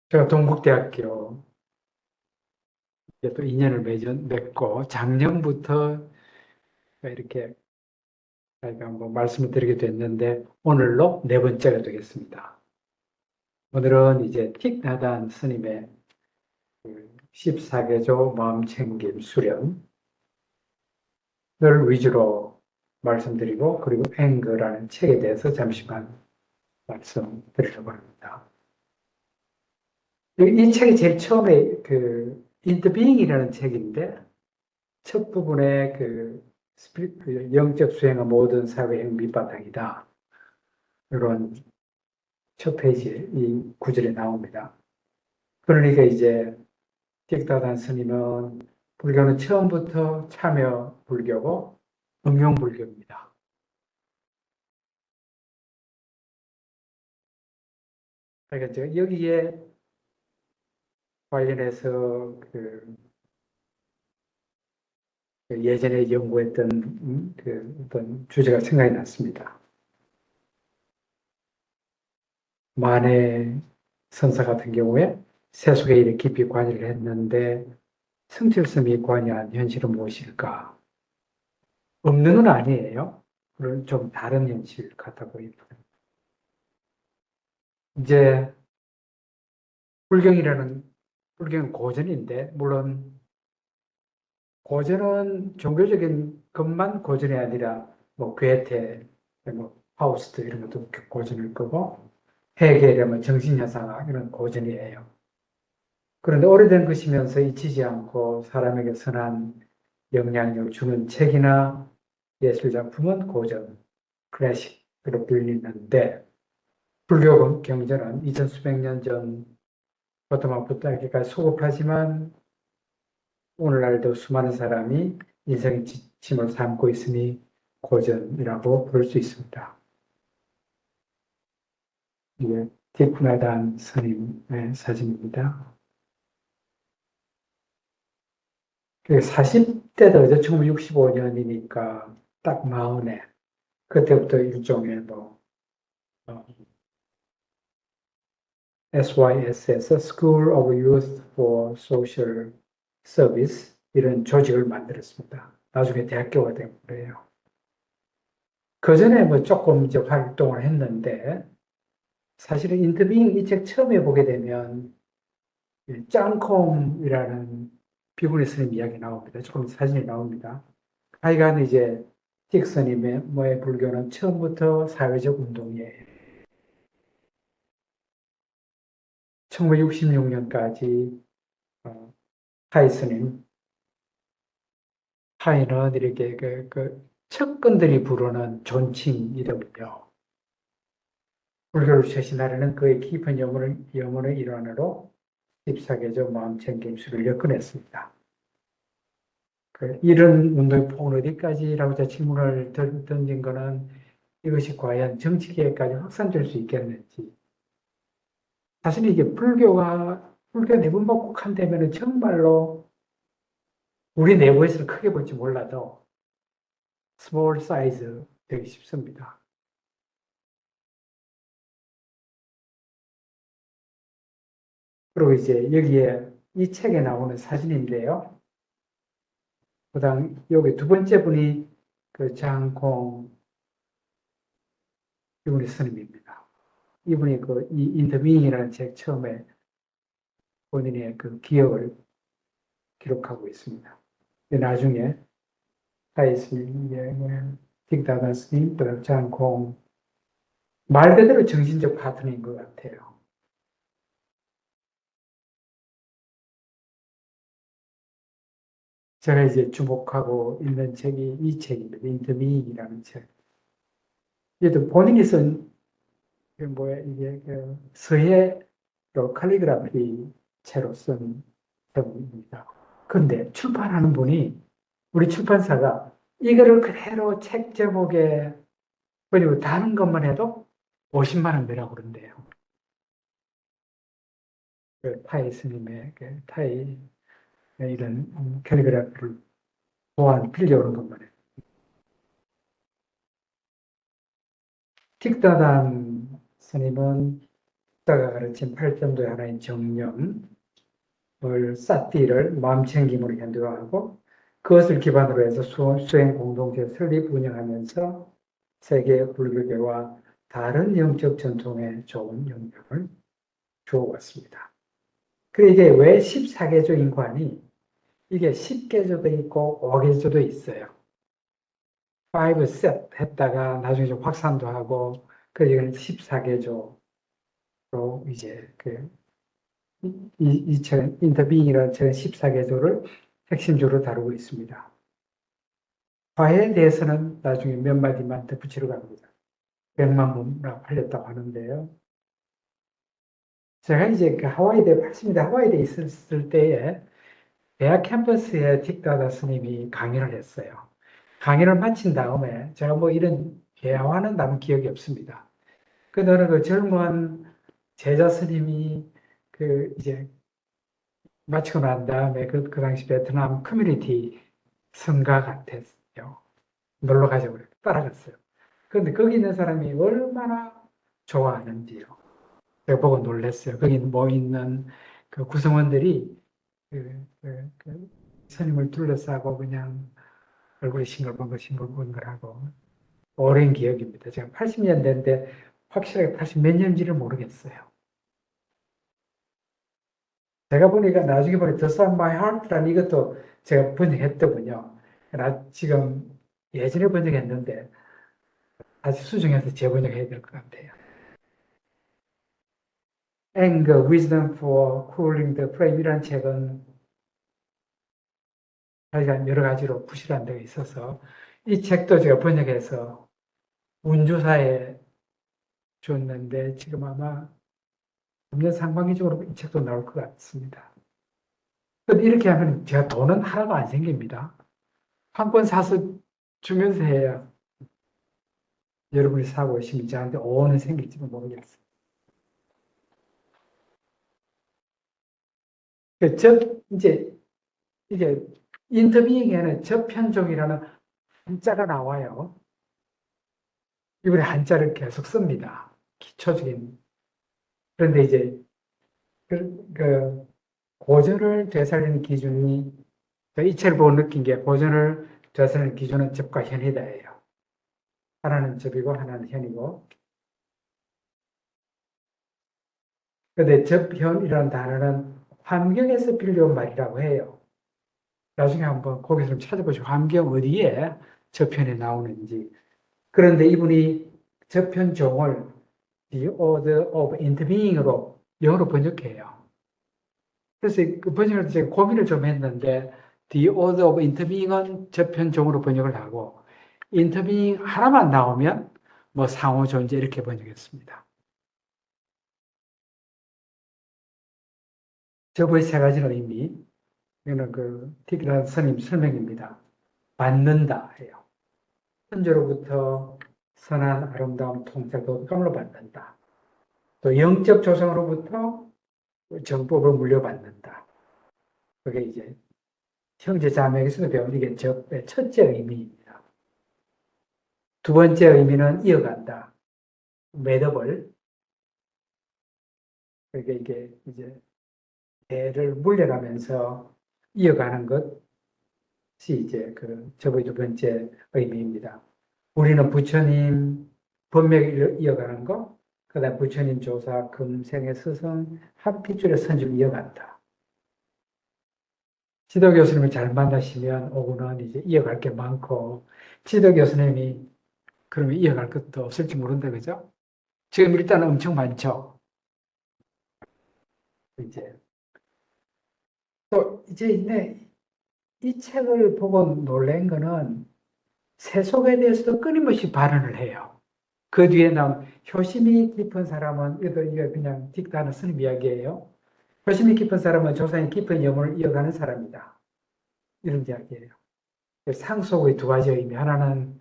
제가 동국대학교 이제 또 인연을 맺고 작년부터 이렇게 저희가 뭐 말씀을 드리게 됐는데 오늘로 네 번째가 되겠습니다. 오늘은 이제 틱나단 스님의 14개조 마음챙김 수련을 위주로 말씀드리고 그리고 앵거라는 책에 대해서 잠시만 말씀드리려고 합니다. 이 책이 제일 처음에 In the Being이라는 책인데 첫 부분에 그 영적 수행은 모든 사회의 밑바탕이다. 이런 첫 페이지에 이 구절이 나옵니다. 그러니까 이제 틱다단 스님은 불교는 처음부터 참여 불교고 응용 불교입니다. 그러니까 제가 여기에 관련해서 그 예전에 연구했던 그 어떤 주제가 생각이 났습니다. 만해 선사 같은 경우에 세속에 이렇게 깊이 관여를 했는데 성철스님이 관여한 현실은 무엇일까? 없는 건 아니에요. 그런 좀 다른 현실 같아 보입니다. 이제 불경이라는 불경은 고전인데 물론 고전은 종교적인 것만 고전이 아니라 뭐 괴테, 뭐 파우스트 이런 것도 고전일 거고 해겔이라면 정신야사학 이런 고전이에요. 그런데 오래된 것이면서 잊히지 않고 사람에게 선한 영향력을 주는 책이나 예술작품은 고전, 클래식으로 불리는데 불교 경전은 이천 수백 년 전부터 이렇게까지 소급하지만 오늘날도 수많은 사람이 인생의 지침을 삼고 있으니 고전이라고 부를 수 있습니다. 이게 티쿠나단 스님의 사진입니다. 40대도 1965년이니까 딱 마흔에 그때부터 일종의 뭐 어, SYS에서 School of Youth for Social Service 이런 조직을 만들었습니다. 나중에 대학교가 된 거예요. 그 전에 뭐 조금 이제 활동을 했는데 사실은 인터뷰잉 이 책 처음에 보게 되면 짱콩이라는 비구니 스님 이야기 나옵니다. 조금 사진이 나옵니다. 하여간 이제 딕스님의 뭐의 불교는 처음부터 사회적 운동이에요. 1966년까지 타이스님, 타이는 이렇게 척근들이 부르는 존칭 이름이며 불교를 최신하려는 그의 깊은 염원의 일환으로 14개조 마음챙김수를 엮어냈습니다. 이런 운동의 폭은 어디까지라고 제가 질문을 던진 거는 이것이 과연 정치계까지 확산될 수 있겠는지. 사실 이게 불교 내분만 국한되면 정말로 우리 내부에서는 크게 볼지 몰라도 스몰 사이즈 되기 쉽습니다. 그리고 이제 여기에 이 책에 나오는 사진인데요. 그다음 여기 두 번째 분이 그 장콩 이분이 스님입니다. 이분이 이 인터뷰잉이라는 책 처음에 본인의 그 기억을 기록하고 있습니다. 나중에 타이스의 틱다가 스님, 그다음 장콩 말 그대로 정신적 파트너인 것 같아요. 제가 이제 주목하고 있는 책이 이 책입니다. 인터뷰잉이라는 책. 얘도 본인이 쓴 그 뭐야 이게 그 서예로 칼리그라피 채로 쓴 책입니다. 근데 출판하는 분이 우리 출판사가 이거를 그대로 책 제목에 그리고 다른 것만 해도 50만 원 내라고 그런대요. 그 타이 스님의 그 타이 이런 캘리그라피를 보안 빌려오는 것만 해도. 틱다단 스님은 가 가르친 8점도의 하나인 정념을 사티를 마음챙김으로 현대화하고 그것을 기반으로 해서 수행 공동체 설립 운영하면서 세계 불교계와 다른 영적 전통에 좋은 영향을 주어왔습니다. 그리고 이게 왜 14개조 인관이 이게 10개조도 있고 5개조도 있어요. 5셋 했다가 나중에 좀 확산도 하고 그래서 14개조로 이제 이 책, 인터비잉이라는 책은 14개조를 핵심적으로 다루고 있습니다. 화해에 대해서는 나중에 몇 마디만 덧붙이러 갑니다. 100만 문이라고 팔렸다고 하는데요. 제가 이제 그 하와이대 80년대 하와이대에 있었을 때에 대학 캠퍼스에 틱다다 스님이 강의를 했어요. 강의를 마친 다음에 제가 뭐 이런 개화는 남은 기억이 없습니다. 그날은 그 젊은 제자 스님이 이제 마치고 난 다음에 그 당시 베트남 커뮤니티 성가 같았어요. 놀러 가자고 그래 따라갔어요. 그런데 거기 있는 사람이 얼마나 좋아하는지요. 제가 보고 놀랐어요. 거기 모이는 그 구성원들이 스님을 둘러싸고 그냥 얼굴이 싱글벙글하고 오랜 기억입니다. 제가 80년대인데 확실하게 80 몇 년인지를 모르겠어요. 제가 보니까 나중에 보니 The Sun My Heart라는 이것도 제가 번역했더군요. 지금 예전에 번역했는데 다시 수정해서 재번역해야 될 것 같아요. Anger, Wisdom for Cooling the Flame이라는 책은 자기가 여러 가지로 부실한 데가 있어서 이 책도 제가 번역해서 운주사에 줬는데 지금 아마 금년 상반기 쪽으로 이 책도 나올 것 같습니다. 이렇게 하면 제가 돈은 하나도 안 생깁니다. 한 권 사서 주면서 해야 여러분이 사고 오시면 저한테 5원은 생길지는 모르겠어요. 이제 인터뷰잉에는 저편종이라는 한자가 나와요. 이번에 한자를 계속 씁니다. 기초적인. 그런데 이제 고전을 되살리는 기준이 이 책을 보고 느낀 게 고전을 되살리는 기준은 접과 현이다예요. 하나는 접이고 하나는 현이고. 그런데 접현이라는 단어는 환경에서 빌려온 말이라고 해요. 나중에 한번 거기서 좀 찾아보시고 환경 어디에 접현이 나오는지. 그런데 이분이 접현종을 The Order of Interbeing으로 영어로 번역해요. 그래서 그 번역할 때 제가 고민을 좀 했는데 The Order of Interbeing은 접현종으로 번역을 하고 Interbeing 하나만 나오면 뭐 상호존재 이렇게 번역했습니다. 접의 세 가지 의미, 이거는 티그란 스님 설명입니다. 받는다 해요. 천주로부터 선한 아름다운 통찰 도덕감을 받는다. 또 영적 조상으로부터 정법을 물려받는다. 그게 이제 형제 자매에게서도 배운 이게 접의 첫째 의미입니다. 두 번째 의미는 이어간다. 매듭을. 그러니까 이게 이제 대를 물려가면서 이어가는 것이 이제 접의 두 번째 의미입니다. 우리는 부처님 법맥을 이어가는 거, 그 다음 부처님 조사, 금생의 스승, 한 핏줄의 선주를 이어간다. 지도 교수님을 잘 만나시면 오고는 이제 이어갈 게 많고, 지도 교수님이 그러면 이어갈 것도 없을지 모른다, 그죠? 지금 일단 엄청 많죠? 이제. 또, 이제 이 책을 보고 놀란 거는 세속에 대해서도 끊임없이 발언을 해요. 그 뒤에 나온 효심이 깊은 사람은, 이거 그냥 딕다는 스님 이야기예요. 효심이 깊은 사람은 조상의 깊은 염을 이어가는 사람이다. 이런 이야기예요. 상속의 두 가지 의미. 하나는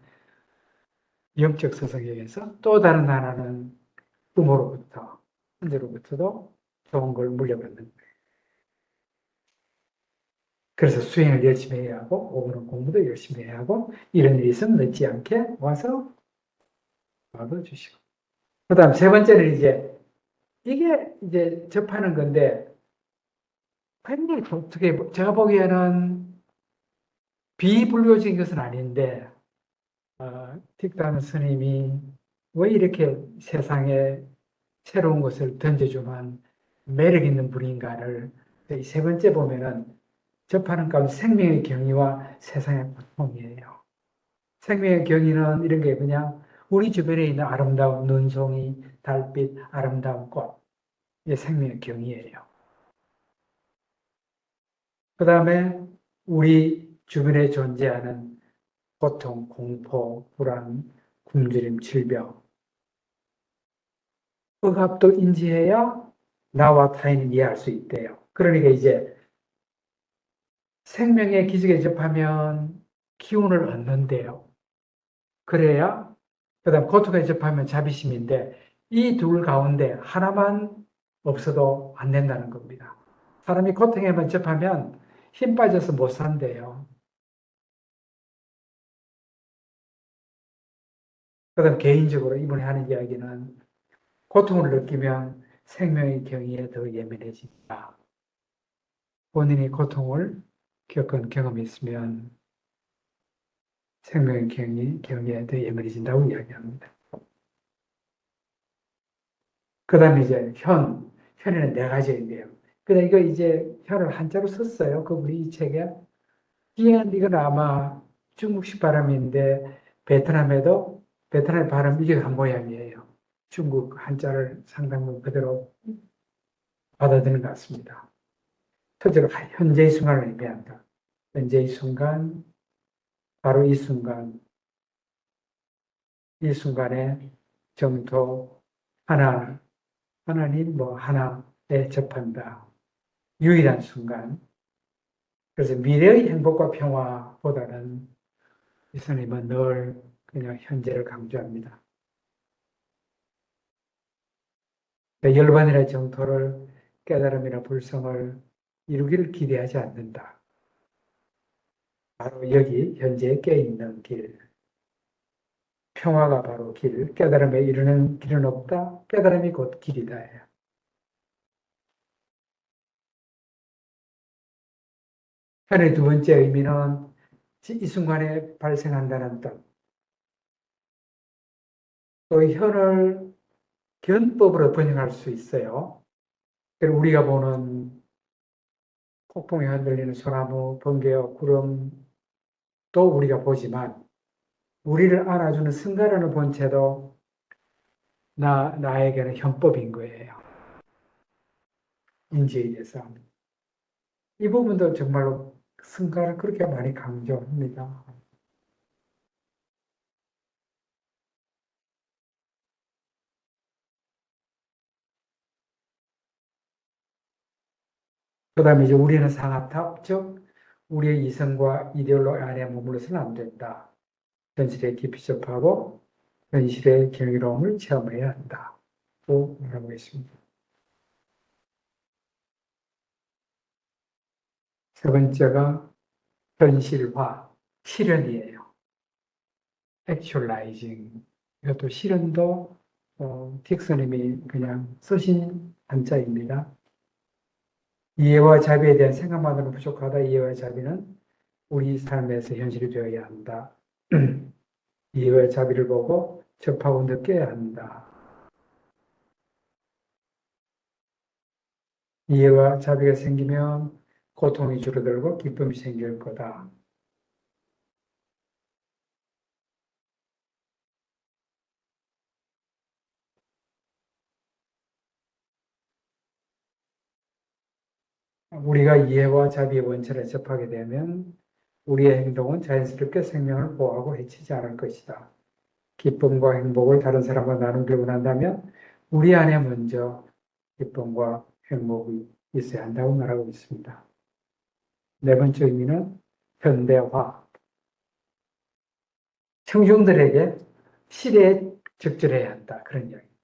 영적 서성에 의해서 또 다른 하나는 부모로부터, 형제로부터도 좋은 걸 물려받는 거예요. 그래서 수행을 열심히 해야 하고, 오후는 공부도 열심히 해야 하고, 이런 일이 있으면 늦지 않게 와서 막아주시고. 그 다음 세 번째는 이제 이게 이제 접하는 건데, 굉장히 어떻게, 제가 보기에는 비불교적인 것은 아닌데, 틱다는 스님이 왜 이렇게 세상에 새로운 것을 던져주면 매력 있는 분인가를 이 세 번째 보면은 접하는 가운데 생명의 경위와 세상의 고통이에요. 생명의 경위는 이런 게 그냥 우리 주변에 있는 아름다운 눈송이, 달빛, 아름다운 꽃, 이게 생명의 경위예요. 그 다음에 우리 주변에 존재하는 고통, 공포, 불안, 굶주림, 질병, 억압도 인지해야 나와 타인을 이해할 수 있대요. 그러니까 이제 생명의 기적에 접하면 기운을 얻는데요. 그래야, 그 다음 고통에 접하면 자비심인데, 이 둘 가운데 하나만 없어도 안 된다는 겁니다. 사람이 고통에만 접하면 힘 빠져서 못 산대요. 그 다음 개인적으로 이번에 하는 이야기는 고통을 느끼면 생명의 경위에 더 예민해진다. 본인이 고통을 겪은 경험이 있으면 생명의 경위에 더 예민해진다고 이야기합니다. 그 다음에 이제 현에는 네 가지인데요. 근데 이거 이제 현을 한자로 썼어요. 그분이 이 책에. 이건 아마 중국식 발음인데 베트남 발음 이게 한 모양이에요. 중국 한자를 상당히 그대로 받아들인 것 같습니다. 첫째로 현재의 순간을 의미한다. 현재의 순간, 바로 이 순간에 정토, 하나님 하나에 접한다. 유일한 순간. 그래서 미래의 행복과 평화보다는 이 스님은 늘 그냥 현재를 강조합니다. 열반이나 정토를 깨달음이나 불성을 이루기를 기대하지 않는다. 바로 여기 현재에 깨있는 길, 평화가 바로 길, 깨달음에 이르는 길은 없다. 깨달음이 곧 길이다. 현의 두 번째 의미는 이 순간에 발생한다는 뜻. 또 현을 견법으로 번역할 수 있어요. 우리가 보는 폭풍에 흔들리는 소나무, 번개와 구름도 우리가 보지만 우리를 안아주는 승가라는 본체도 나에게는 현법인 거예요. 인지에 의해서. 이 부분도 정말로 승가를 그렇게 많이 강조합니다. 그 다음에 이제 우리는 상하탑, 즉, 우리의 이성과 이데올로기 안에 머물러서는 안 된다. 현실에 깊이 접하고 현실의 경이로움을 체험해야 한다. 고 말하고 있습니다. 세 번째가 현실화, 실현이에요. actualizing. 이것도 실현도 틱스님이 그냥 쓰신 한자입니다. 이해와 자비에 대한 생각만으로는 부족하다. 이해와 자비는 우리 삶에서 현실이 되어야 한다. 이해와 자비를 보고 접하고 느껴야 한다. 이해와 자비가 생기면 고통이 줄어들고 기쁨이 생길 거다. 우리가 이해와 자비의 원천에 접하게 되면 우리의 행동은 자연스럽게 생명을 보호하고 해치지 않을 것이다. 기쁨과 행복을 다른 사람과 나누기로 한다면 우리 안에 먼저 기쁨과 행복이 있어야 한다고 말하고 있습니다. 네 번째 의미는 현대화. 청중들에게 시대에 적절해야 한다. 그런 이야기입니다.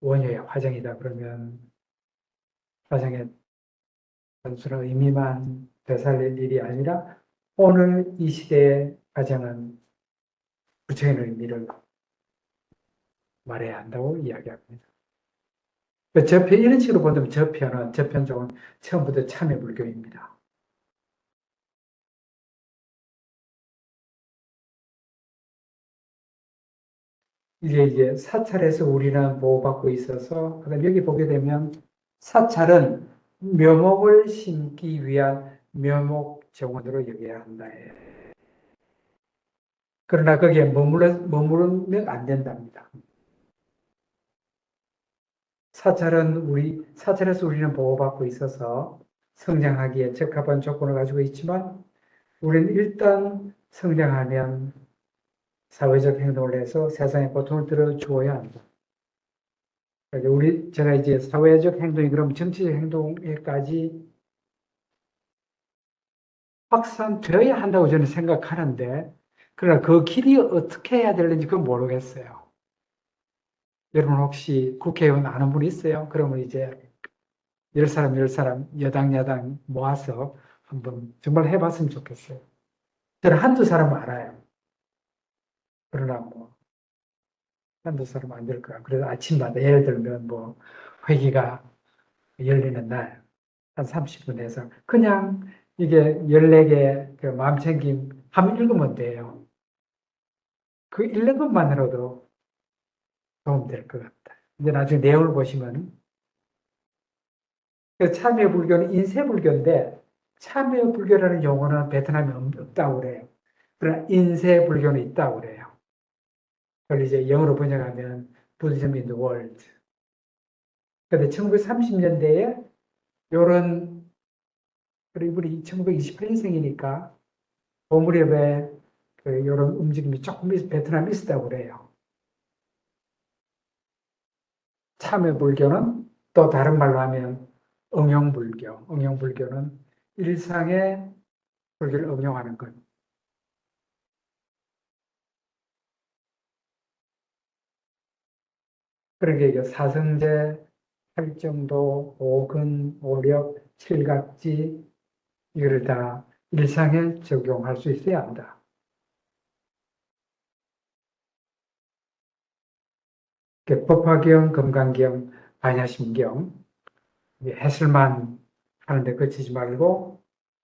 원효의 화정이다 그러면 화정의 단순한 의미만 되살릴 일이 아니라 오늘 이 시대에 가장한 구체적인 의미를 말해야 한다고 이야기합니다. 저편, 이런 식으로 본다면 저편 쪽은 처음부터 참여불교입니다. 이제 사찰에서 우리는 보호받고 있어서, 그다음 여기 보게 되면 사찰은 묘목을 심기 위한 묘목 정원으로 여겨야 한다. 그러나 거기에 머무르면 안 된답니다. 사찰에서 우리는 보호받고 있어서 성장하기에 적합한 조건을 가지고 있지만, 우리는 일단 성장하면 사회적 행동을 해서 세상에 고통을 들어주어야 한다. 제가 이제 사회적 행동이 그럼 정치적 행동에까지 확산되어야 한다고 저는 생각하는데, 그러나 그 길이 어떻게 해야 되는지 그건 모르겠어요. 여러분 혹시 국회의원 아는 분 있어요? 그러면 이제 10사람 여당, 야당 모아서 한번 정말 해봤으면 좋겠어요. 저는 한두 사람 알아요. 그러나 뭐, 한두 사람 안 될 거야. 그래서 아침마다 예를 들면 뭐, 회기가 열리는 날, 한 30분 해서 그냥 이게 14개 그 마음챙김 한번 읽으면 돼요. 그 읽는 것만으로도 도움될 것 같다. 이제 나중에 내용을 보시면 그 참여불교는 인쇄불교인데 참여불교라는 용어는 베트남에 없다고 그래요. 그러나 인쇄불교는 있다고 그래요. 그걸 이제 영어로 번역하면 Buddhism in the World. 근데 1930년대에 요런, 그리고 이분이 1928년생이니까 그 무렵에 요런 움직임이 조금 베트남에 있었다고 그래요. 참여불교는 또 다른 말로 하면 응용불교. 응용불교는 일상의 불교를 응용하는 것. 그러니까 이게 사성제, 팔정도, 오근, 오력, 칠갑지 이거를 다 일상에 적용할 수 있어야 한다. 법화경, 금강경, 반야심경 해설만 하는데 그치지 말고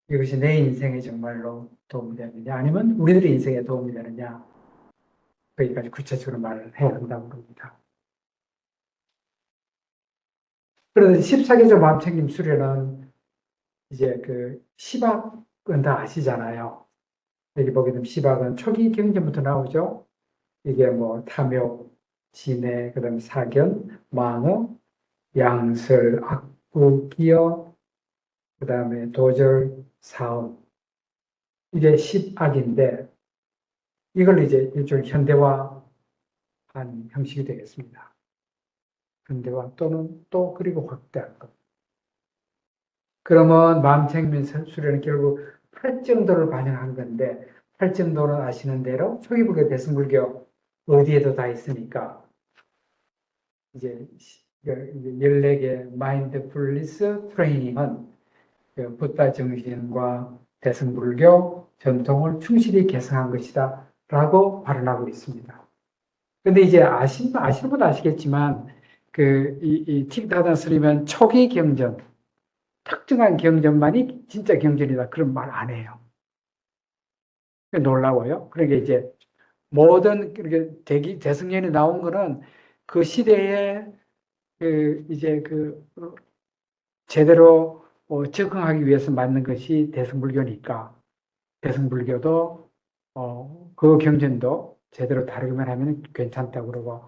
이것이 내 인생에 정말로 도움이 되느냐 아니면 우리들의 인생에 도움이 되느냐 거기까지 구체적으로 말을 해야 한다고 합니다. 그래서 14계절 마음챙김 수련은 이제 그 시박은 다 아시잖아요. 여기 보게 되면 시박은 초기 경전부터 나오죠. 이게 뭐 탐욕, 진해, 그다음에 사견, 망어, 양설, 악구, 기여, 그다음에 도절, 사업. 이게 십악인데 이걸 이제 일종의 현대화한 형식이 되겠습니다. 현대화 또는 또 그리고 확대한 것. 그러면 마음챙김 수련은 결국 팔정도를 반영한 건데 팔정도는 아시는 대로 초기불교, 대승불교 어디에도 다 있으니까 이제 14개 마인드풀리스 트레이닝은 붓다 정신과 대승불교 전통을 충실히 계승한 것이다 라고 발언하고 있습니다. 근데 이제 아시는 분은 아시겠지만 이 틱다다 스리면 초기 경전 특정한 경전만이 진짜 경전이다. 그런 말 안 해요. 놀라워요. 그러니까 이제 모든 대승연이 나온 거는 그 시대에 이제 제대로 적응하기 위해서 만든 것이 대승불교니까 대승불교도 그 경전도 제대로 다루기만 하면 괜찮다고 그러고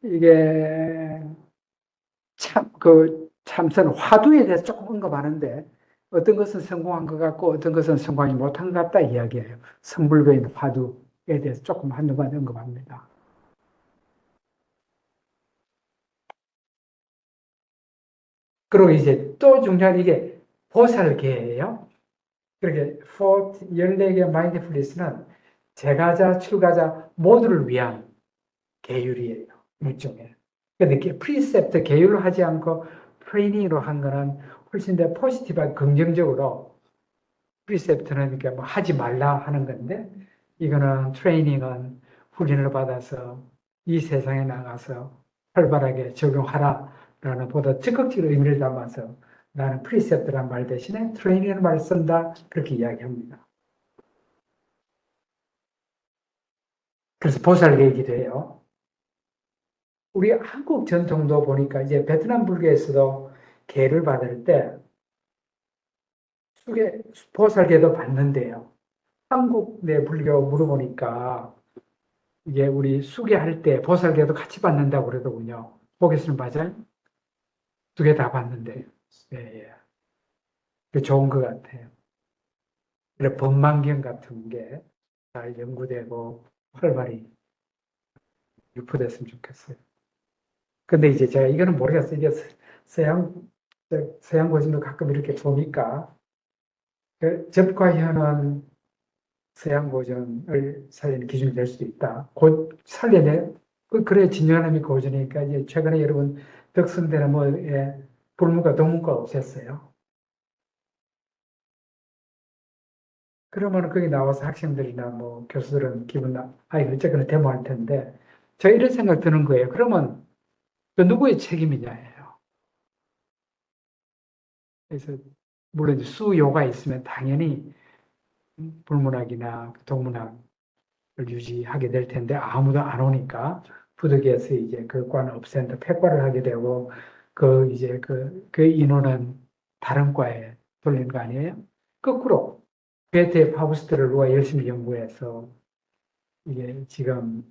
이게 참선 화두에 대해서 조금 언급하는데 어떤 것은 성공한 것 같고 어떤 것은 성공하지 못한 것 같다 이야기해요. 성불교인 화두에 대해서 조금 한두 번 언급합니다. 그리고 이제 또 중요한 이게 보살계예요. 그렇게 14개 마인드풀리스는 제가자, 출가자 모두를 위한 계율이에요. 일종의. 근데 프리셉트 계율로 하지 않고 트레이닝으로 한 거는 훨씬 더 포지티브하게 긍정적으로 프리셉트는 이렇게 뭐 하지 말라 하는 건데 이거는 훈련을 받아서 이 세상에 나가서 활발하게 적용하라 라는 보다 적극적인 의미를 담아서 나는 프리셉트란 말 대신에 트레이닝이라는 말을 쓴다. 그렇게 이야기합니다. 그래서 보살 얘기도 해요. 우리 한국 전통도 보니까 이제 베트남 불교에서도 계를 받을 때 수계, 보살계도 받는데요. 한국 내 불교 물어보니까 이게 우리 수계할 때 보살계도 같이 받는다고 그러더군요. 거기서는 맞아요? 두 개 다 받는데. 예, 예. 그 좋은 것 같아요. 그래, 법망경 같은 게 잘 연구되고 활발히 유포됐으면 좋겠어요. 근데 이제 제가 이거는 모르겠어요. 이게 서양, 서양 고전도 가끔 이렇게 보니까 그 접과현은 서양 고전을 살리는 기준이 될 수도 있다. 곧 살려내, 그래 진정함이 고전이니까 이제 최근에 여러분 덕선대나 뭐에 불문과 동문과 없앴어요. 그러면 거기 나와서 학생들이나 뭐 교수들은 기분 어쨌거나 데모할 텐데, 제가 이런 생각 드는 거예요. 그러면 그 누구의 책임이냐예요. 그래서 물론 이제 수요가 있으면 당연히 불문학이나 동문학을 유지하게 될 텐데 아무도 안 오니까 부득이해서 이제 그 과는 없앤다, 폐과를 하게 되고 그 이제 그 인원은 다른 과에 돌리는 거 아니에요? 거꾸로 괴테 파우스트를 누가 열심히 연구해서 이게 지금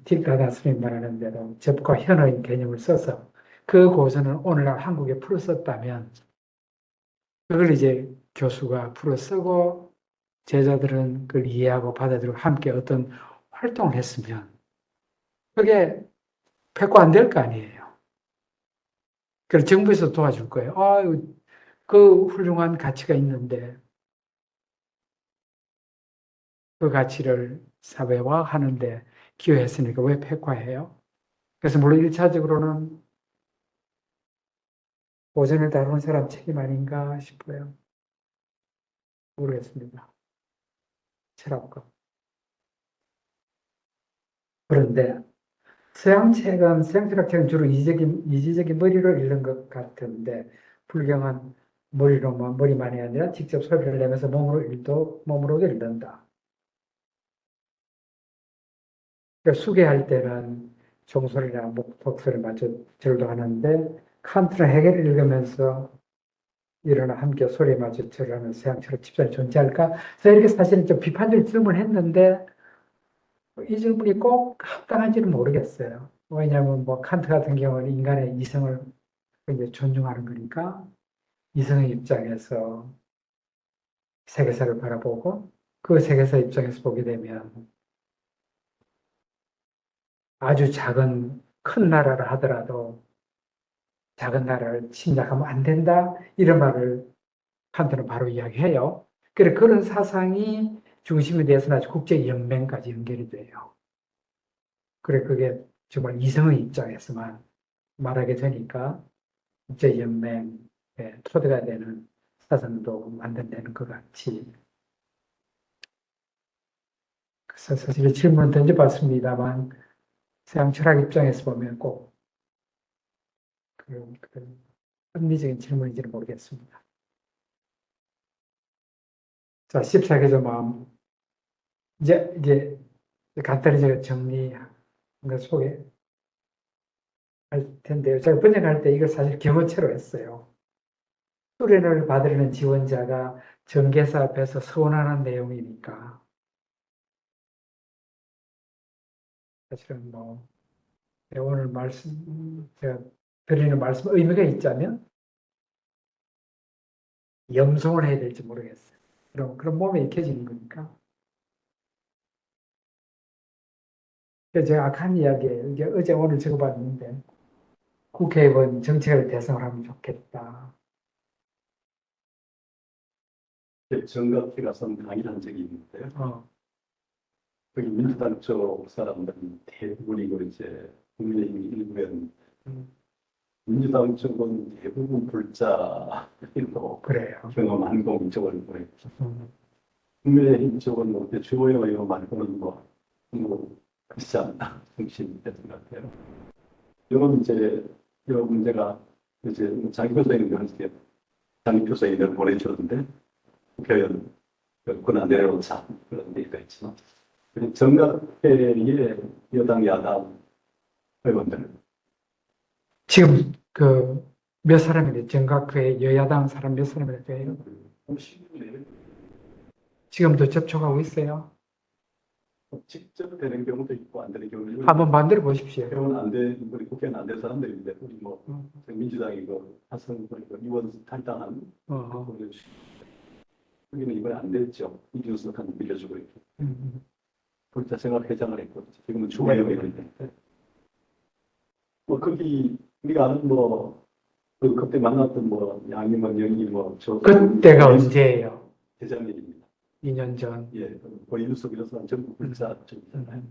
틱다다스님 말하는 대로 접과 현어인 개념을 써서 그 고전을 오늘날 한국에 풀어 썼다면 그걸 이제 교수가 풀어 쓰고 제자들은 그걸 이해하고 받아들이고 함께 어떤 활동을 했으면 그게 폐고 안 될 거 아니에요. 그래서 정부에서 도와줄 거예요. 그 훌륭한 가치가 있는데 그 가치를 사회화하는데 기여했으니까 왜 폐과해요? 그래서 물론 1차적으로는 고전을 다루는 사람 책임 아닌가 싶어요. 모르겠습니다. 철학과. 그런데 서양 철학책은 주로 이지적인 머리로 읽는 것 같은데 불경은 머리만이 아니라 직접 소리를 내면서 몸으로도 읽는다. 그러니까 수계할 때는 종소리나 목소리 맞춰 절도 하는데 칸트나 헤겔을 읽으면서 일어나 함께 소리에 맞춰 절하는 서양철학 집단이 존재할까? 그래서 이렇게 사실은 좀 비판적 질문을 했는데 이 질문이 꼭 합당한지는 모르겠어요. 왜냐하면 뭐 칸트 같은 경우는 인간의 이성을 이제 존중하는 거니까 이성의 입장에서 세계사를 바라보고 그 세계사 입장에서 보게 되면 아주 큰 나라를 하더라도 작은 나라를 침략하면 안 된다 이런 말을 칸트는 바로 이야기해요. 그래 그런 사상이 중심이 돼서 아주 국제연맹까지 연결이 돼요. 그래 그게 정말 이성의 입장에서만 말하게 되니까 국제연맹의 토대가 되는 사상도 만들어내는 것 같이. 그래서 사실 질문 던져봤습니다만 서양 철학 입장에서 보면 꼭 그 합리적인 질문인지는 모르겠습니다. 자, 14계조 마음. 이제 간단히 제가 정리한 걸 소개할 텐데요. 제가 번역할 때 이걸 사실 경어체로 했어요. 수련을 받으려는 지원자가 정계사 앞에서 서원하는 내용이니까 사실은 뭐 오늘 제가 드리는 말씀 의미가 있자면 염송을 해야 될지 모르겠어요. 그럼 몸에 익혀지는 거니까. 그래서 제가 악한 이야기예요. 이게 어제 오늘 적어봤는데 국회의원 정책을 대성을 하면 좋겠다. 정각기 가서 강의한 적이 있는데요. 어, 거기 민주당 쪽 사람들은 대부분이고 이제 국민의힘 일부는 음, 민주당 쪽은 대부분 불자로 그래요. 경험한 공적을 보냈죠. 음, 국민의힘 쪽은 뭐 주호영 의원 말고는 뭐 그렇지 않나 정신이 됐던 것 같아요. 이건 이제 이 문제가 이제 자기 표서인을 이렇게 자기 표서인을 보내주었는데 국회의원 권한 내려놓자 그런 얘기가 있지만 정각회의 여당 야당 의원들 지금 그 몇 사람인데 정각회 여야당 사람 몇 사람이나 돼요? 50명 지금도 접촉하고 있어요. 직접 되는 경우도 있고 안 되는 경우도 있고 한번 만들어 보십시오. 국회의원 안 돼, 우리 국회의원 안 된 사람들인데 우리 뭐 음. 민주당이 그 하성 의원 탈당한 어. 여기는 이번에 안 됐죠. 이준석한테 밀려주고 있고 음. 불자 생활회장을 했고 지금은 주화영이 있는데 뭐 거기 우리가 아는 그 그때 만났던 양임원 영희 그때가 언제예요? 대장님입니다. 2년 전. 예, 고인숙 이런 사람 전부 불자 쪽이잖아요.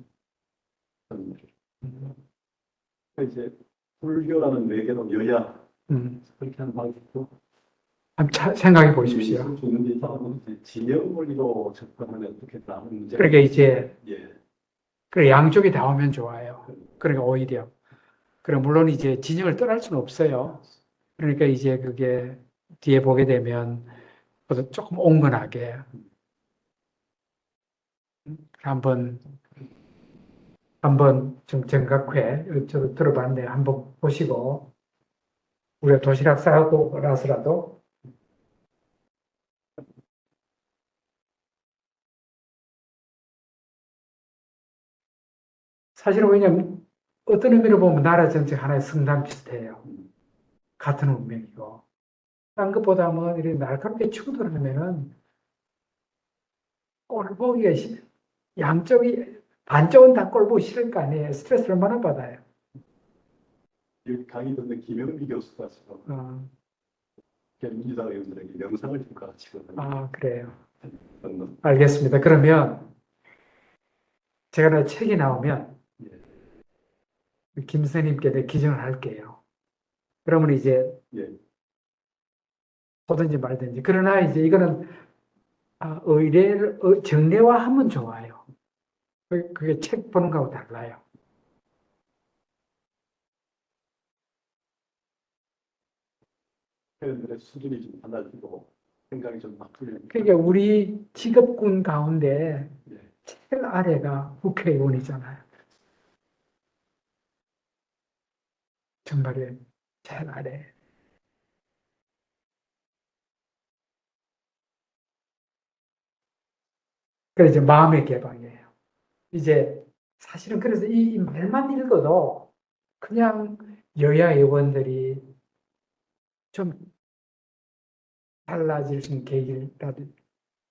이제 불교라는 외계로 여야 그렇게 하는 방식도 한번 생각해 보십시오. 주는 사람은 이제 진영 원리로 접근하면 어떻게 나오는 문제. 그러니까 이제 예. 그 양쪽이 다 오면 좋아요. 그러니까 오히려. 그래 물론 이제 진영을 떠날 수는 없어요. 그러니까 이제 그게 뒤에 보게 되면 조금 온건하게 한번 좀 정각회 저도 들어봤는데 한번 보시고 우리가 도시락 싸고 나서라도 사실은 왜냐면 어떤 의미로 보면 나라 전체 하나의 성당 비슷해요. 같은 운명이고 딴 것보다는 이렇게 날카롭게 충돌하면은 꼴보기가 양쪽이 반쪽은 다 꼴보기 싫을 거 아니에요. 스트레스 얼마나 받아요. 여기 강의 듣는 김영미 교수가 지금 어. 민주당 의원들에게 명상을 좀 가르치거든요. 아, 그래요. 알겠습니다. 그러면 제가 나 책이 나오면 김선님께 내 기증을 할게요. 그러면 이제 예. 보든지 말든지. 그러나 이제 이거는 의례를 정례화하면 좋아요. 그게 책 보는 거하고 달라요. 회원들의 수준이 좀 달라지고 생각이 좀 바뀌는. 그러니까 우리 직업군 가운데 예. 제일 아래가 국회의원이잖아요. 정말에 제일 아래. 그래서 이제 마음의 개방이에요. 이제 사실은 그래서 이 말만 읽어도 그냥 여야 의원들이 좀 달라질 수 있는 계기라도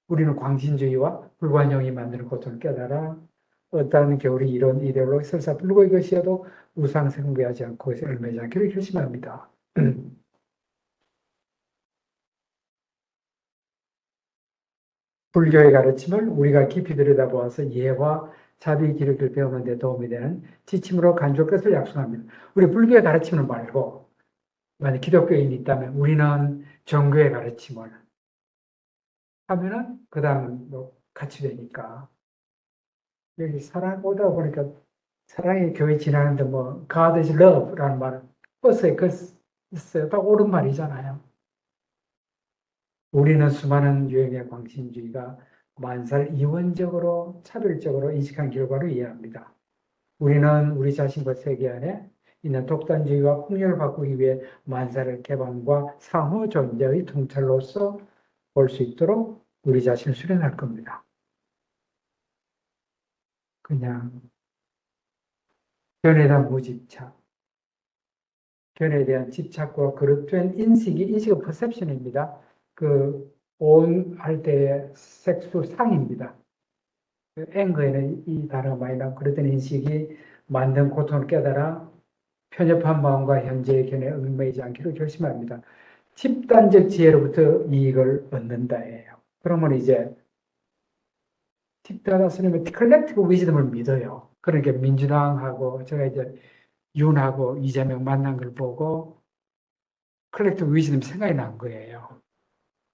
우리는 광신주의와 불관용이 만드는 고통을 깨달아 어떠한 겨울이 이런 이데올로기 설사 불고 이것이어도 우상승배하지 않고 얽매지 않기를 결심합니다. 불교의 가르침을 우리가 깊이 들여다보아서 예와 자비의 길을 배우는 데 도움이 되는 지침으로 간주할 것을 약속합니다. 우리 불교의 가르침을 말고 만약 기독교인이 있다면 우리는 종교의 가르침을 하면은 그 다음은 뭐 같이 되니까 여기 사랑 오다 보니까 사랑의 교회 지나는데 뭐 God is love라는 말은 버스에 있어요. 딱 옳은 말이잖아요. 우리는 수많은 유행의 광신주의가 만살 이원적으로 차별적으로 인식한 결과로 이해합니다. 우리는 우리 자신과 세계 안에 있는 독단주의와 풍요를 바꾸기 위해 만사를 개방과 상호 존재의 통찰로서 볼 수 있도록 우리 자신을 수련할 겁니다. 그냥 견해에 대한 무집착, 견해에 대한 집착과 그릇된 인식의 퍼셉션입니다. 온 할 때의 색수상입니다. 앵거에는 이 단어가 많이 나오고 그릇된 인식이 만든 고통을 깨달아 편협한 마음과 현재의 견해에 얽매이지 않기로 결심합니다. 집단적 지혜로부터 이익을 얻는다예요. 그러면 이제 집단화 스님은 컬렉티브 위즈덤을 믿어요. 그러니까 민주당하고 제가 이제 윤하고 이재명 만난 걸 보고 컬렉티브 위즈덤 생각이 난 거예요.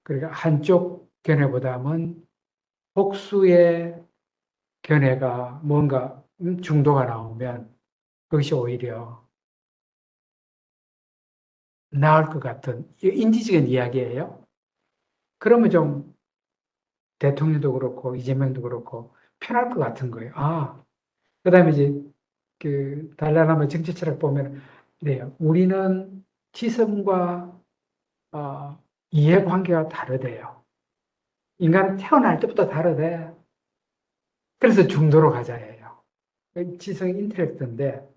그러니까 한쪽 견해보다는 복수의 견해가 뭔가 중도가 나오면 그것이 오히려 나을 것 같은 인지적인 이야기예요. 그러면 좀 대통령도 그렇고 이재명도 그렇고 편할 것 같은 거예요. 아, 그다음에 이제 그 달라나마 정치 철학 보면 이래요. 우리는 지성과 이해관계가 다르대요. 인간은 태어날 때부터 다르대. 그래서 중도로 가자예요. 지성이 인텔렉트인데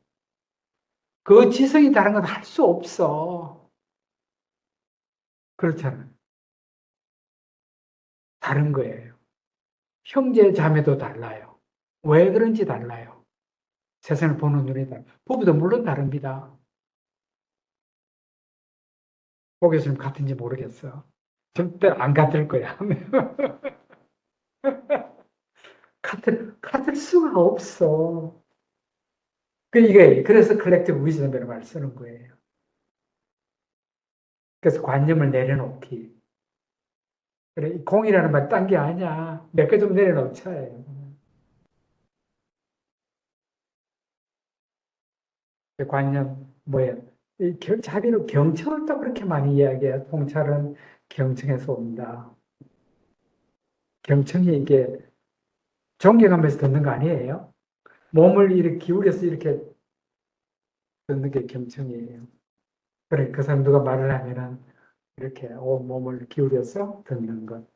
그 지성이 다른 건 할 수 없어. 그렇잖아요. 다른 거예요. 형제 자매도 달라요. 왜 그런지 달라요. 세상을 보는 눈이 달라요. 부부도 물론 다릅니다. 고 교수님 같은지 모르겠어. 절대 안 같을 거야. 같을 수가 없어. 그래서 컬렉티브 위즈덤이라는 말을 쓰는 거예요. 그래서 관념을 내려놓기. 그래, 공이라는 말 딴 게 아니야. 몇 개 좀 내려놓자예요. 그 관념, 뭐예요? 자비로 경청을 또 그렇게 많이 이야기해요. 통찰은 경청에서 온다. 경청이 이게 존경하면서 듣는 거 아니에요? 몸을 이렇게 기울여서 이렇게 듣는 게 경청이에요. 그래, 그 사람 누가 말을 하면은 이렇게 온 몸을 기울여서 듣는 것.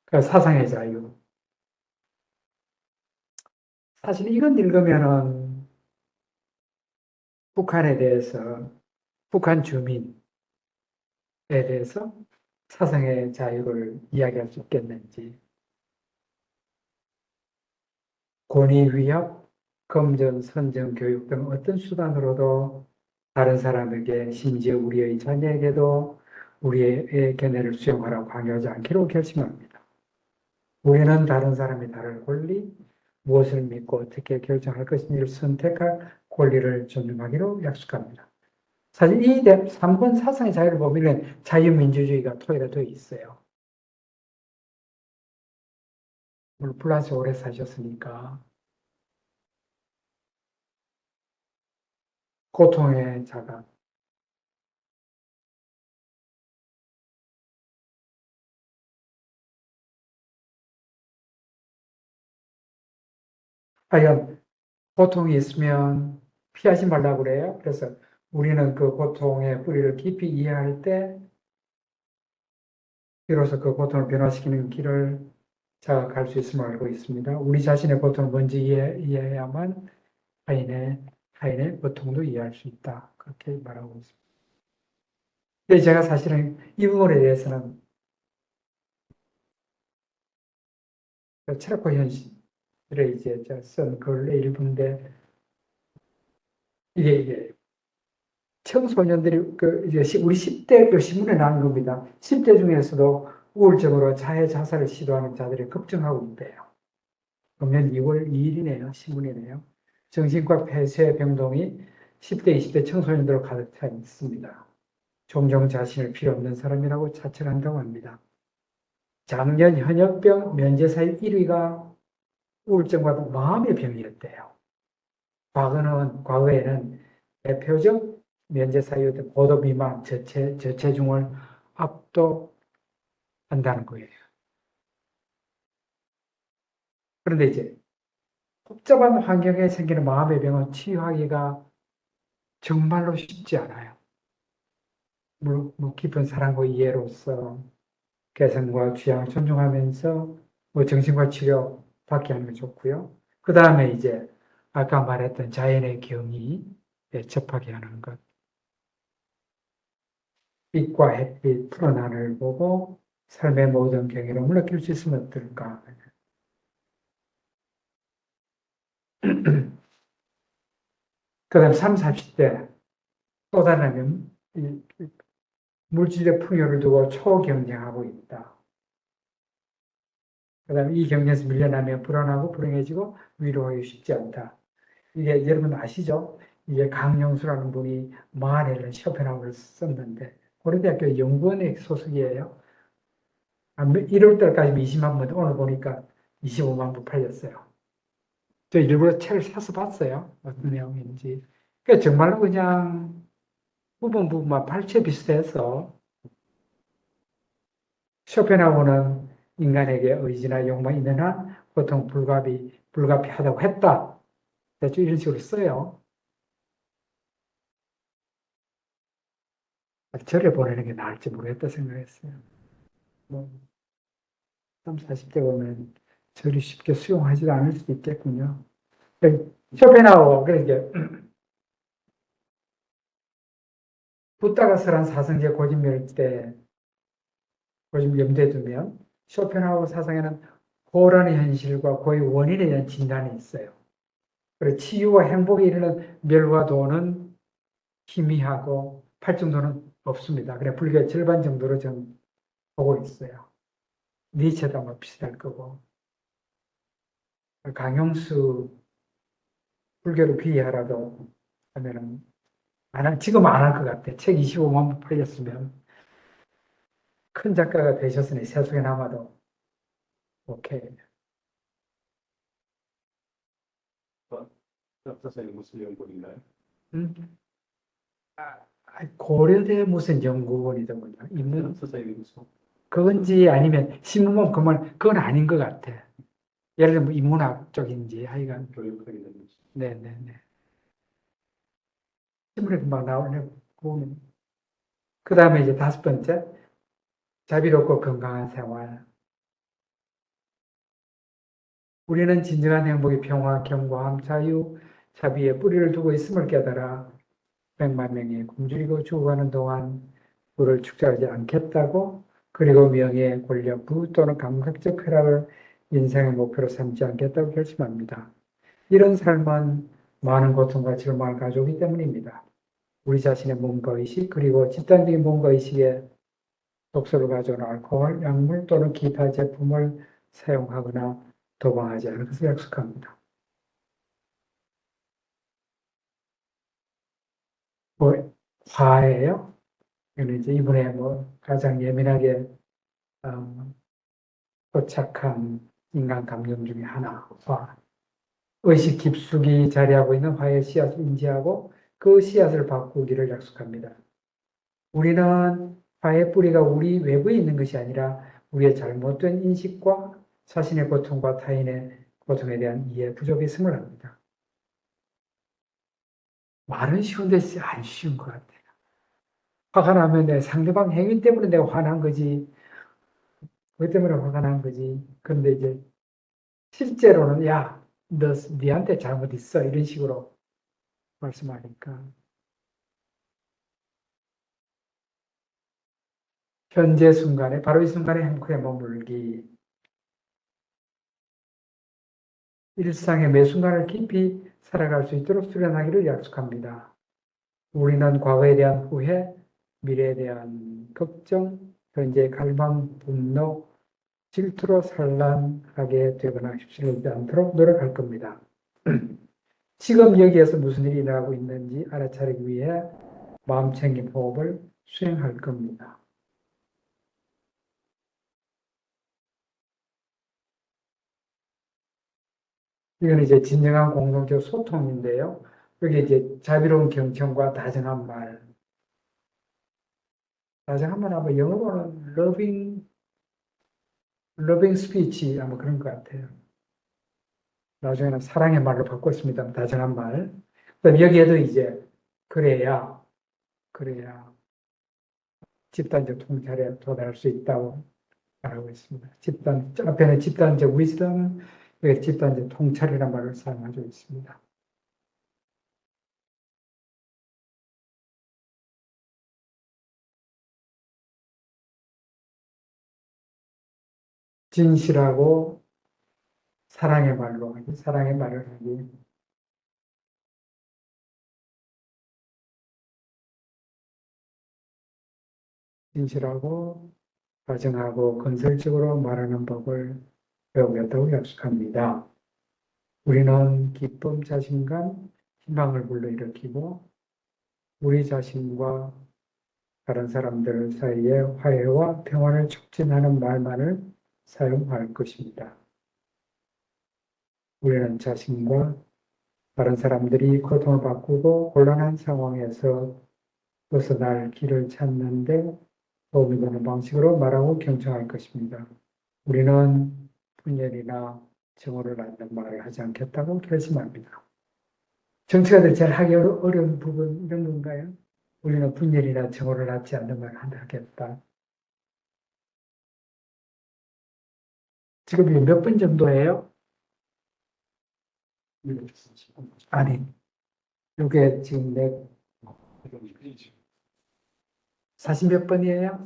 그 사상의 자유. 사실 이건 읽으면은 북한에 대해서, 북한 주민에 대해서 사상의 자유를 이야기할 수 있겠는지. 권위 위협, 검전, 선정, 교육 등 어떤 수단으로도 다른 사람에게 심지어 우리의 자녀에게도 우리의 견해를 수용하라고 강요하지 않기로 결심합니다. 우리는 다른 사람이 다를 권리, 무엇을 믿고 어떻게 결정할 것인지를 선택할 권리를 존중하기로 약속합니다. 사실 이 3번 사상의 자유를 보면 자유민주주의가 토의가 되어 있어요. 물론 플란스 오래 사셨으니까 고통의 자가 과연 고통이 있으면 피하지 말라고 그래요. 그래서 우리는 그 고통의 뿌리를 깊이 이해할 때 비로소 그 고통을 변화시키는 길을 자각할 수 있음을 알고 있습니다. 우리 자신의 고통을 먼저 이해해야만 타인의 고통도 이해할 수 있다. 그렇게 말하고 있습니다. 근데 제가 사실은 이 부분에 대해서는 체르코 현실에 이제 쓴 글의 일부인데 이게 청소년들이 이제 우리 10대 그 신문에 나온 겁니다. 10대 중에서도 우울증으로 자살을 시도하는 자들이 급증하고 있대요. 금년 2월 2일이네요. 신문이네요. 정신과 폐쇄 병동이 10대, 20대 청소년들로 가득 차 있습니다. 종종 자신을 필요 없는 사람이라고 자책한다고 합니다. 작년 현역병 면제사의 1위가 우울증과 마음의 병이었대요. 과거에는 대표적 면제사유였던 고도 비만, 저체중을 압도한다는 거예요. 그런데 이제 복잡한 환경에 생기는 마음의 병은 치유하기가 정말로 쉽지 않아요. 깊은 사랑과 이해로서 개성과 취향을 존중하면서 정신과 치료 받게 하는 게 좋고요. 그 다음에 이제 아까 말했던 자연의 경이 접하게 하는 것. 빛과 햇빛, 푸른 하늘 보고 삶의 모든 경이로움을 느낄 수 있으면 어떨까. 그 다음 30, 40대 또 다른 물질의 풍요를 두고 초경쟁하고 있다. 그 다음에 이 경쟁에서 밀려나면 불안하고 불행해지고 위로하기 쉽지 않다. 이게 여러분 아시죠? 이게 강영수라는 분이 마하넬은 쇼펜하우어를 썼는데 고려대학교 연구원의 소속이에요. 1월 달까지 20만 부, 오늘 보니까 25만 부 팔렸어요. 저 일부러 책을 사서 봤어요. 어떤 내용인지. 그러니까 정말로 그냥 부분만 발췌 비슷해서 쇼펜하우는 인간에게 의지나 욕망이 있는 한 보통 불가피하다고 했다. 대충 이런 식으로 써요. 절에 보내는 게 나을지 모르겠다 생각했어요. 뭐, 30, 40대 보면 절이 쉽게 수용하지 않을 수도 있겠군요. 쇼펜하우어, 그러니까 붓다가스란 사성제 고집멸 때 고집 염두에 두면 쇼펜하우어 사상에는 고란의 현실과 고의 원인에 대한 진단이 있어요. 그리고 치유와 행복에 이르는 멸과 도는 희미하고 팔정도는 없습니다. 그래 불교의 절반 정도로 좀 보고 있어요. 니체도 아마 비슷할 거고. 강용수 불교를 비하라도 하면은 지금 안 할 것 같아. 책 25만 부 팔렸으면 큰 작가가 되셨으니 세속에 남아도 오케이. 선생님 무슨 연구인가요? 음? 고려대 무슨 연구원이더군요. 있는 선생님 무슨 그건지 아니면 신문만 그건 아닌 것 같아. 예를 들면 인문학 쪽인지 하여간 교육하게 되는 거죠. 네네네. 신문에 금방 나오는 보면 그 다음에 이제 다섯 번째 자비롭고 건강한 생활. 우리는 진정한 행복이 평화, 견고함, 자유, 자비에 뿌리를 두고 있음을 깨달아 100만 명이 굶주리고 죽어가는 동안 부를 축적하지 않겠다고 그리고 명예, 권력, 부 또는 감각적 쾌락을 인생의 목표로 삼지 않겠다고 결심합니다. 이런 삶은 많은 고통과 절망을 가져오기 때문입니다. 우리 자신의 몸과의식 그리고 집단적인 몸과의식에 독소를 가져온 알코올, 약물 또는 기타 제품을 사용하거나 도방하지 않을 것을 약속합니다. 뭐, 화예요? 이는 이제 이분의 뭐 가장 예민하게 포착한 인간 감정 중에 하나, 화. 의식 깊숙이 자리하고 있는 화의 씨앗을 인지하고 그 씨앗을 바꾸기를 약속합니다. 우리는 화의 뿌리가 우리 외부에 있는 것이 아니라 우리의 잘못된 인식과 자신의 고통과 타인의 고통에 대한 이해 부족이 있음을 합니다. 말은 쉬운데 안 쉬운 것 같아요. 화가 나면 내 상대방 행위 때문에 내가 화난 거지. 그것 때문에 화가 난 거지. 그런데 이제 실제로는 야, 니한테 잘못 있어. 이런 식으로 말씀하니까. 현재 순간에, 바로 이 순간에 행복에 머물기. 일상의 매 순간을 깊이 살아갈 수 있도록 수련하기를 약속합니다. 우리는 과거에 대한 후회, 미래에 대한 걱정, 현재의 갈망, 분노, 질투로 산란하게 되거나 휩쓸리지 않도록 노력할 겁니다. 지금 여기에서 무슨 일이 일어나고 있는지 알아차리기 위해 마음챙김 호흡을 수행할 겁니다. 이건 이제 진정한 공동체 소통인데요. 여기 이제 자비로운 경청과 다정한 말. 다정한 말 아마 영어로는 러빙 스피치 아마 그런 것 같아요. 나중에는 사랑의 말로 바꿨습니다. 다정한 말. 그다음 여기에도 이제 그래야 집단적 통찰에 도달할 수 있다고 말하고 있습니다. 앞에는 집단적 위즈덤, 여기 집단적 통찰이라는 말을 사용하고 있습니다. 진실하고 사랑의 말로 하기, 사랑의 말을 하기. 진실하고 다정하고 건설적으로 말하는 법을 배우겠다고 약속합니다. 우리는 기쁨, 자신감, 희망을 불러일으키고 우리 자신과 다른 사람들 사이에 화해와 평화를 촉진하는 말만을 사용할 것입니다. 우리는 자신과 다른 사람들이 고통을 받고 곤란한 상황에서 벗어날 길을 찾는데 도움이 되는 방식으로 말하고 경청할 것입니다. 우리는 분열이나 증오를 낳는 말을 하지 않겠다고 결심합니다. 정치가들 제일 하기 어려운 부분 이런 건가요? 우리는 분열이나 증오를 낳지 않는 말을 하겠다. 지금 몇 분 정도예요? 아니, 이게 지금 내 40몇 번이에요?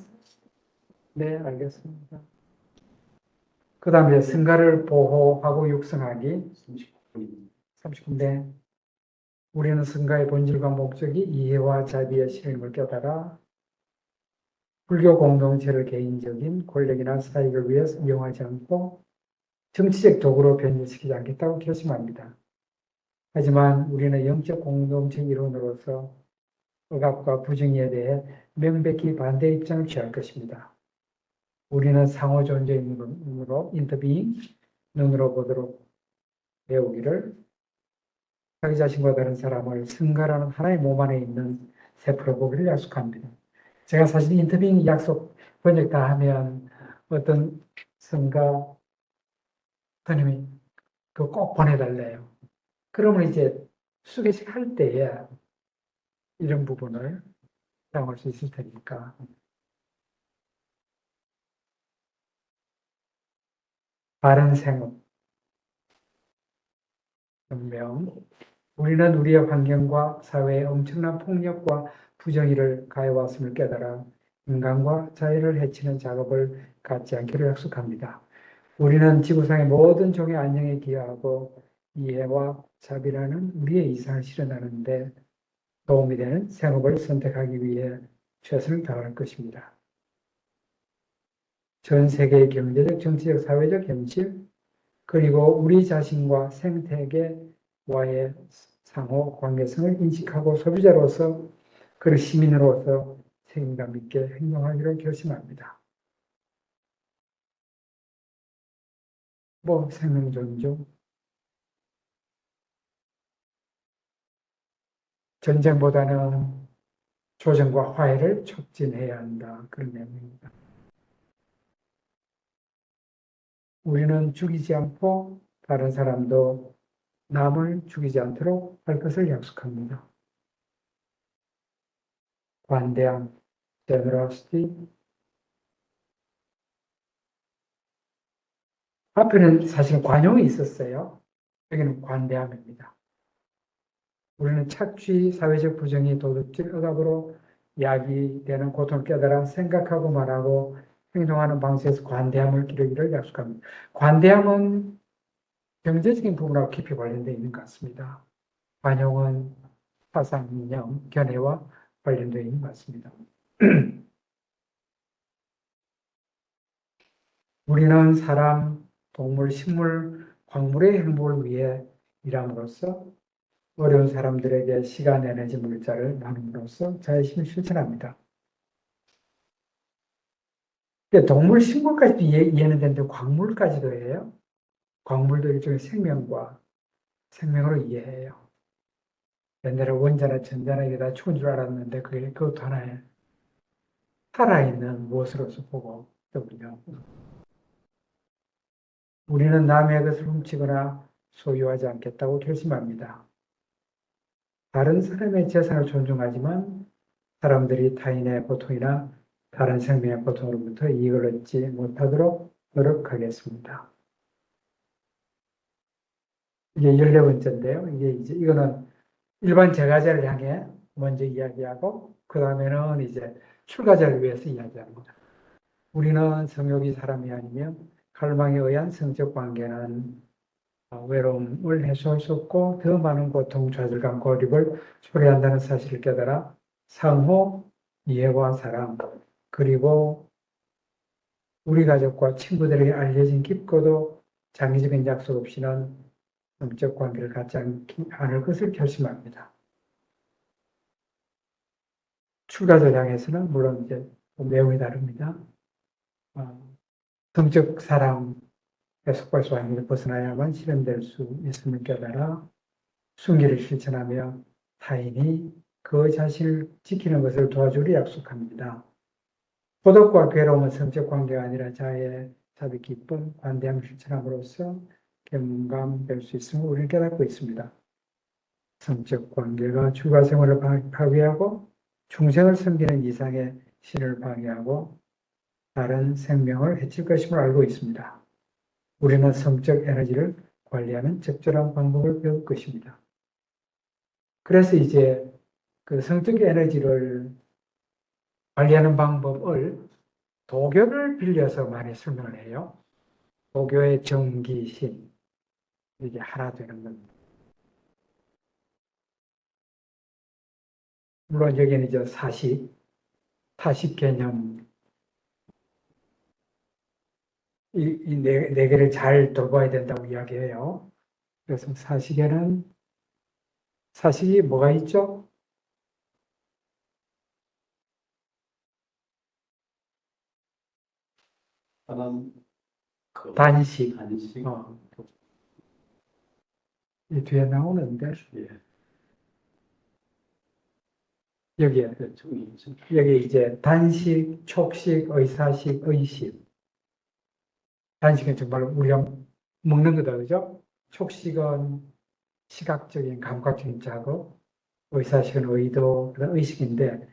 네, 알겠습니다. 그 다음에 성가를 보호하고 육성하기 30분대 우리는 성가의 본질과 목적이 이해와 자비의 실행을 깨달아 불교 공동체를 개인적인 권력이나 사익을 위해서 이용하지 않고 정치적 도구로 변질시키지 않겠다고 결심합니다. 하지만 우리는 영적 공동체 일원으로서 억압과 부정에 대해 명백히 반대 입장을 취할 것입니다. 우리는 상호 존재의 눈으로 인터비잉, 눈으로 보도록 배우기를 자기 자신과 다른 사람을 승가라는 하나의 몸 안에 있는 세포로 보기를 약속합니다. 제가 사실 인터뷰 약속 번역 다 하면 어떤 성가 선생님이 그거 꼭 보내달래요. 그러면 이제 수계식 할 때에 이런 부분을 사용할 수 있을 테니까. 바른 생업, 변명. 우리는 우리의 환경과 사회의 엄청난 폭력과 부정의를 가해왔음을 깨달아 인간과 자연을 해치는 작업을 갖지 않기로 약속합니다. 우리는 지구상의 모든 종의 안녕에 기여하고 이해와 자비라는 우리의 이상을 실현하는 데 도움이 되는 생업을 선택하기 위해 최선을 다할 것입니다. 전 세계의 경제적, 정치적, 사회적 현실, 그리고 우리 자신과 생태계와의 상호 관계성을 인식하고 소비자로서 그리고 시민으로서 책임감 있게 행동하기로 결심합니다. 생명 존중, 전쟁보다는 조정과 화해를 촉진해야 한다. 그런 내용입니다. 우리는 죽이지 않고 다른 사람도 남을 죽이지 않도록 할 것을 약속합니다. 관대함, generosity. 앞에는 사실 관용이 있었어요. 여기는 관대함입니다. 우리는 착취, 사회적 부정이 도덕적 억압으로 야기되는 고통을 깨달아 생각하고 말하고 행동하는 방식에서 관대함을 기르기를 약속합니다. 관대함은 경제적인 부분하고 깊이 관련되어 있는 것 같습니다. 관용은 사상, 이념, 견해와 관련되어 있는 것 같습니다. 우리는 사람, 동물, 식물, 광물의 행복을 위해 일함으로써 어려운 사람들에게 시간, 에너지, 물자를 나눔으로써 자의심을 실천합니다. 동물, 식물까지도 이해는 되는데 광물까지도 해요. 광물도 일종의 생명으로 이해해요. 옛날에 원자나 전자나 이게 다 죽은 줄 알았는데 그것도 하나의 살아있는 무엇으로서 보고 있더군요. 우리는 남의 것을 훔치거나 소유하지 않겠다고 결심합니다. 다른 사람의 재산을 존중하지만 사람들이 타인의 고통이나 다른 생명의 고통으로부터 이익을 얻지 못하도록 노력하겠습니다. 이게 14번째인데요. 이거는 일반 제가자를 향해 먼저 이야기하고, 그 다음에는 이제 출가자를 위해서 이야기합니다. 우리는 성욕이 사람이 아니면 갈망에 의한 성적 관계는 외로움을 해소할 수 없고 더 많은 고통, 좌절감, 고립을 초래한다는 사실을 깨달아 상호 이해와 사랑, 그리고 우리 가족과 친구들에게 알려진 깊고도 장기적인 약속 없이는 영적 관계를 갖지 않을 것을 결심합니다. 출가자 향해서는 물론 이제 내용이 다릅니다. 성적 사랑, 속박에서 완전히 벗어나야만 실현될 수 있음을 깨달아 순기를 실천하며 타인이 그 자신을 지키는 것을 도와주려 약속합니다. 고독과 괴로움은 성적 관계가 아니라 자의 자비 기쁨, 관대함 실천함으로써 경감될 수 있음을 우리는 깨닫고 있습니다. 성적 관계가 출가 생활을 파괴하고 중생을 섬기는 이상의 신을 방해하고 다른 생명을 해칠 것임을 알고 있습니다. 우리는 성적 에너지를 관리하는 적절한 방법을 배울 것입니다. 그래서 이제 그 성적 에너지를 관리하는 방법을 도교를 빌려서 많이 설명을 해요. 도교의 정기신, 이게 하나 되는 겁니다. 물론 여기는 이제 타식 개념, 이 네 개를 잘 돌봐야 된다고 이야기해요. 그래서 사식이 뭐가 있죠? 사람 단식. 단식. 이 뒤에 나오는데, 예. 여기에, 정의죠. 여기 이제 단식, 촉식, 의사식, 의식. 단식은 정말 우리가 먹는 거다, 그죠? 촉식은 시각적인, 감각적인 작업, 의사식은 의도, 의식인데,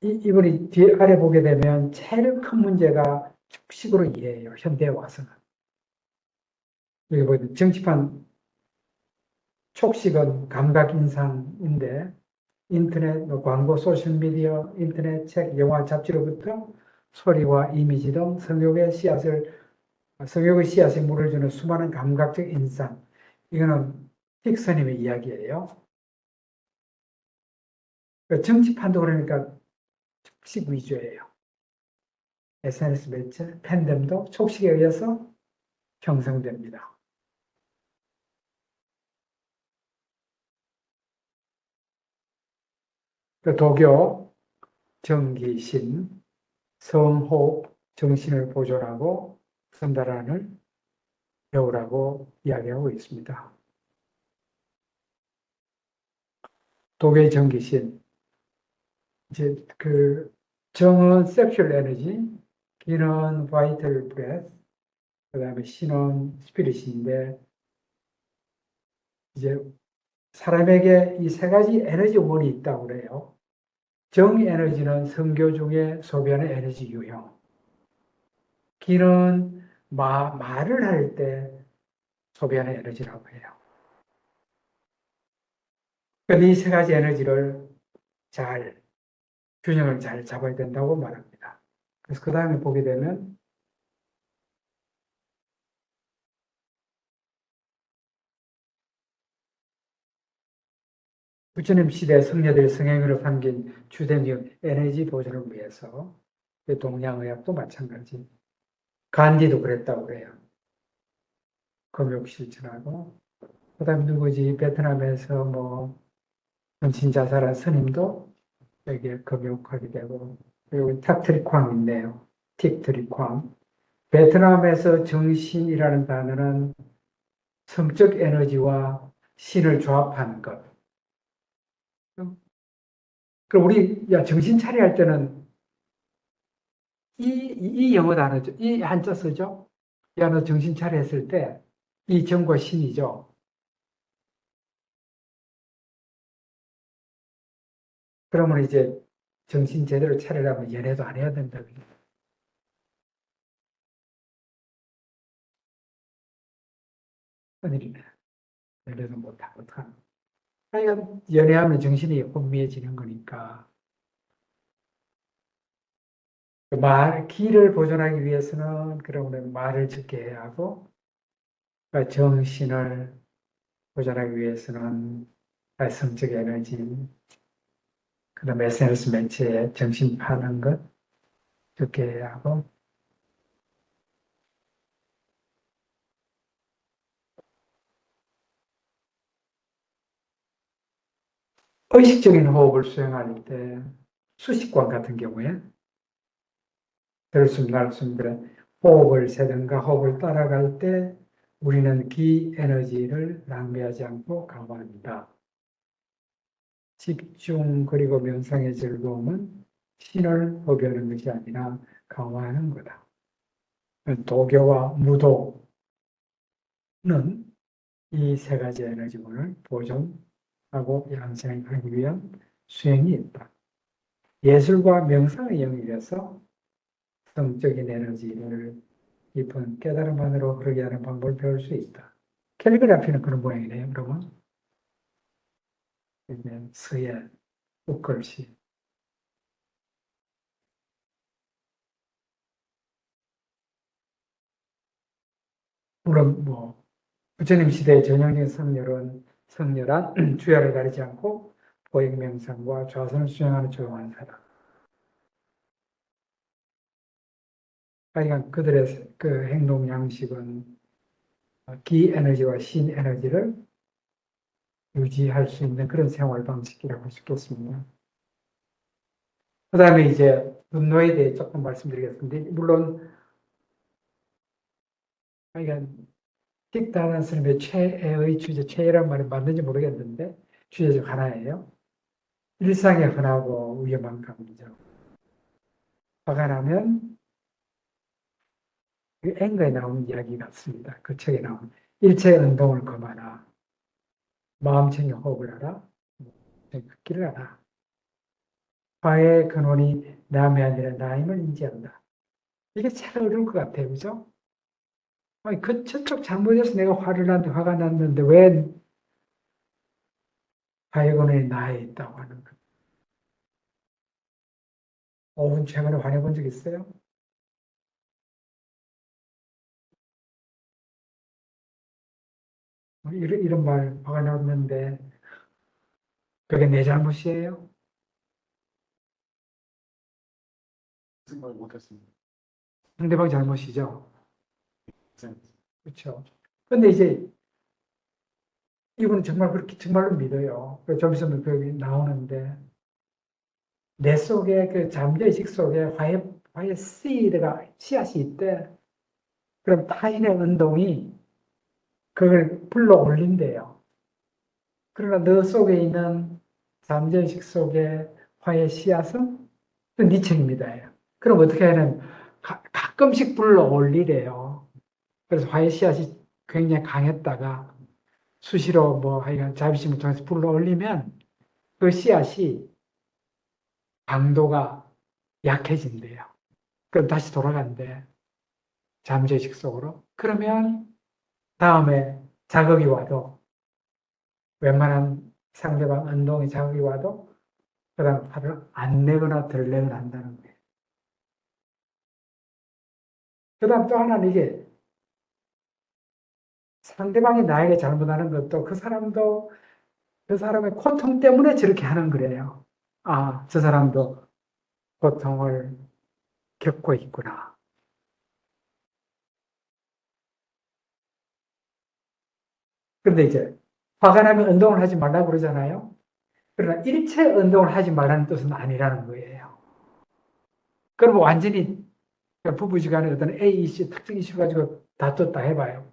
이분이 뒤에 아래 보게 되면 제일 큰 문제가 촉식으로 이해해요, 현대에 와서는. 여기 보면 정치판 촉식은 감각 인상인데, 인터넷, 광고, 소셜미디어, 인터넷, 책, 영화, 잡지로부터 소리와 이미지 등 성욕의 씨앗에 물을 주는 수많은 감각적 인상. 이거는 픽서님의 이야기예요. 정치판도 그러니까 촉식 위주예요. SNS 매체, 팬덤도 촉식에 의해서 형성됩니다. 도교, 정기신, 성호흡, 정신을 보존하고 선달안을 배우라고 이야기하고 있습니다. 도교의 정기신, 이제 그 정은 섹슈얼 에너지, 기는 바이털 브레스, 그 다음에 신은 스피릿인데, 이제 사람에게 이 세 가지 에너지 원이 있다고 그래요. 정 에너지는 성교 중에 소비하는 에너지 유형. 기는 말을 할 때 소비하는 에너지라고 해요. 그러니까 이 세 가지 에너지를 균형을 잘 잡아야 된다고 말합니다. 그래서 그 다음에 보게 되면 부처님 시대 성녀들의 성행으로 삼긴 주된 에너지 보존을 위해서 동양의학도 마찬가지. 간디도 그랬다고 그래요. 금욕 실천하고 그 다음에 누구지 베트남에서 뭐 전신자살한 스님도 여기에 금욕하게 되고 그리고 탁트리쾅 있네요. 틱트리쾅. 베트남에서 정신이라는 단어는 성적 에너지와 신을 조합하는 것. 그럼 우리 정신 차려 할 때는 이 영어 단어죠. 이 한자 쓰죠. 이 단어 정신 차려 했을 때 이 정과 신이죠. 그러면 이제 정신 제대로 차리려면 연애도 안 해야 된다. 큰일이네. 연애도 못하고. 그러니까 연애하면 정신이 혼미해지는 거니까. 기를 보존하기 위해서는 그러면 말을 적게 해야 하고, 그러니까 정신을 보존하기 위해서는 성적 에너지, 그 다음에 SNS 매체에 정신 파는 것 적게 해야 하고, 의식적인 호흡을 수행할 때, 수식관 같은 경우에, 들었으면 날었으면 그래, 호흡을 세든가 호흡을 따라갈 때 우리는 기 에너지를 낭비하지 않고 강화한다. 집중 그리고 명상의 즐거움은 신을 허비하는 것이 아니라 강화하는 거다. 도교와 무도는 이 세 가지 에너지원을 보존하고 양성하기 위한 수행이 있다. 예술과 명상의 영역에서 성적인 에너지를 깊은 깨달음 안으로 흐르게 하는 방법을 배울 수 있다. 캘리그라피는 그런 모양이네요. 그러면 이제 서예, 붓글씨. 물론 뭐 부처님 시대의 전형적인 성렬한 주야를 가리지 않고 보행 명상과 좌선을 수행하는 조용한 사람. 하여간 그들의 그 행동 양식은 기 에너지와 신 에너지를 유지할 수 있는 그런 생활 방식이라고 할 수 있겠습니다. 그 다음에 이제 분노에 대해 조금 말씀드리겠습니다. 물론, 그러니까 틱다는 스님의 최애의 주제, 최애란 말이 맞는지 모르겠는데, 주제 중 하나예요. 일상에 흔하고 위험한 감정. 화가 나면 그 앵거에 나오는 이야기 같습니다. 그 책에 나오는 일체 운동을 금하라. 마음챙겨 호흡을 하라. 걷기를 하라. 화의 근원이 남이 아니라 나임을 인지한다. 이게 참 어려울 것 같아요. 그죠? 아니, 저쪽 잘못해서 내가 화가 났는데 왜 화의 근원이 나에 있다고 하는 거. 최근에 화내본 적 있어요? 이런 말 화가 났는데 그게 내 잘못이에요? 생각을 못했습니다. 상대방 잘못이죠. 네. 그렇죠. 근데 이제 이분은 정말 그렇게 정말로 믿어요. 좀 있으면 그게 나오는데 내 속에 그 잠재의식 속에 화의 씨드가 씨앗이 있대. 그럼 타인의 운동이 그걸 불러 올린대요. 그러나 너 속에 있는 잠재의식 속에 화의 씨앗은 네 책임이다. 그럼 어떻게 하냐면 가끔씩 불러 올리래요. 그래서 화의 씨앗이 굉장히 강했다가 수시로 뭐 하여간 자비심을 통해서 불러 올리면 그 씨앗이 강도가 약해진대요. 그럼 다시 돌아간대. 잠재의식 속으로. 그러면 다음에 자극이 와도 웬만한 상대방 운동의 자극이 와도 그다음 화를 안 내거나 덜 내거나 한다는 거예요. 그다음 또 하나는 이게 상대방이 나에게 잘못하는 것도 그 사람도 그 사람의 고통 때문에 저렇게 하는 거래요. 아, 저 사람도 고통을 겪고 있구나. 근데 이제 화가 나면 운동을 하지 말라고 그러잖아요. 그러나 일체 운동을 하지 말라는 뜻은 아니라는 거예요. 그러면 완전히 부부지간에 어떤 A 이슈, 특정 이슈 가지고 다퉜다 해봐요.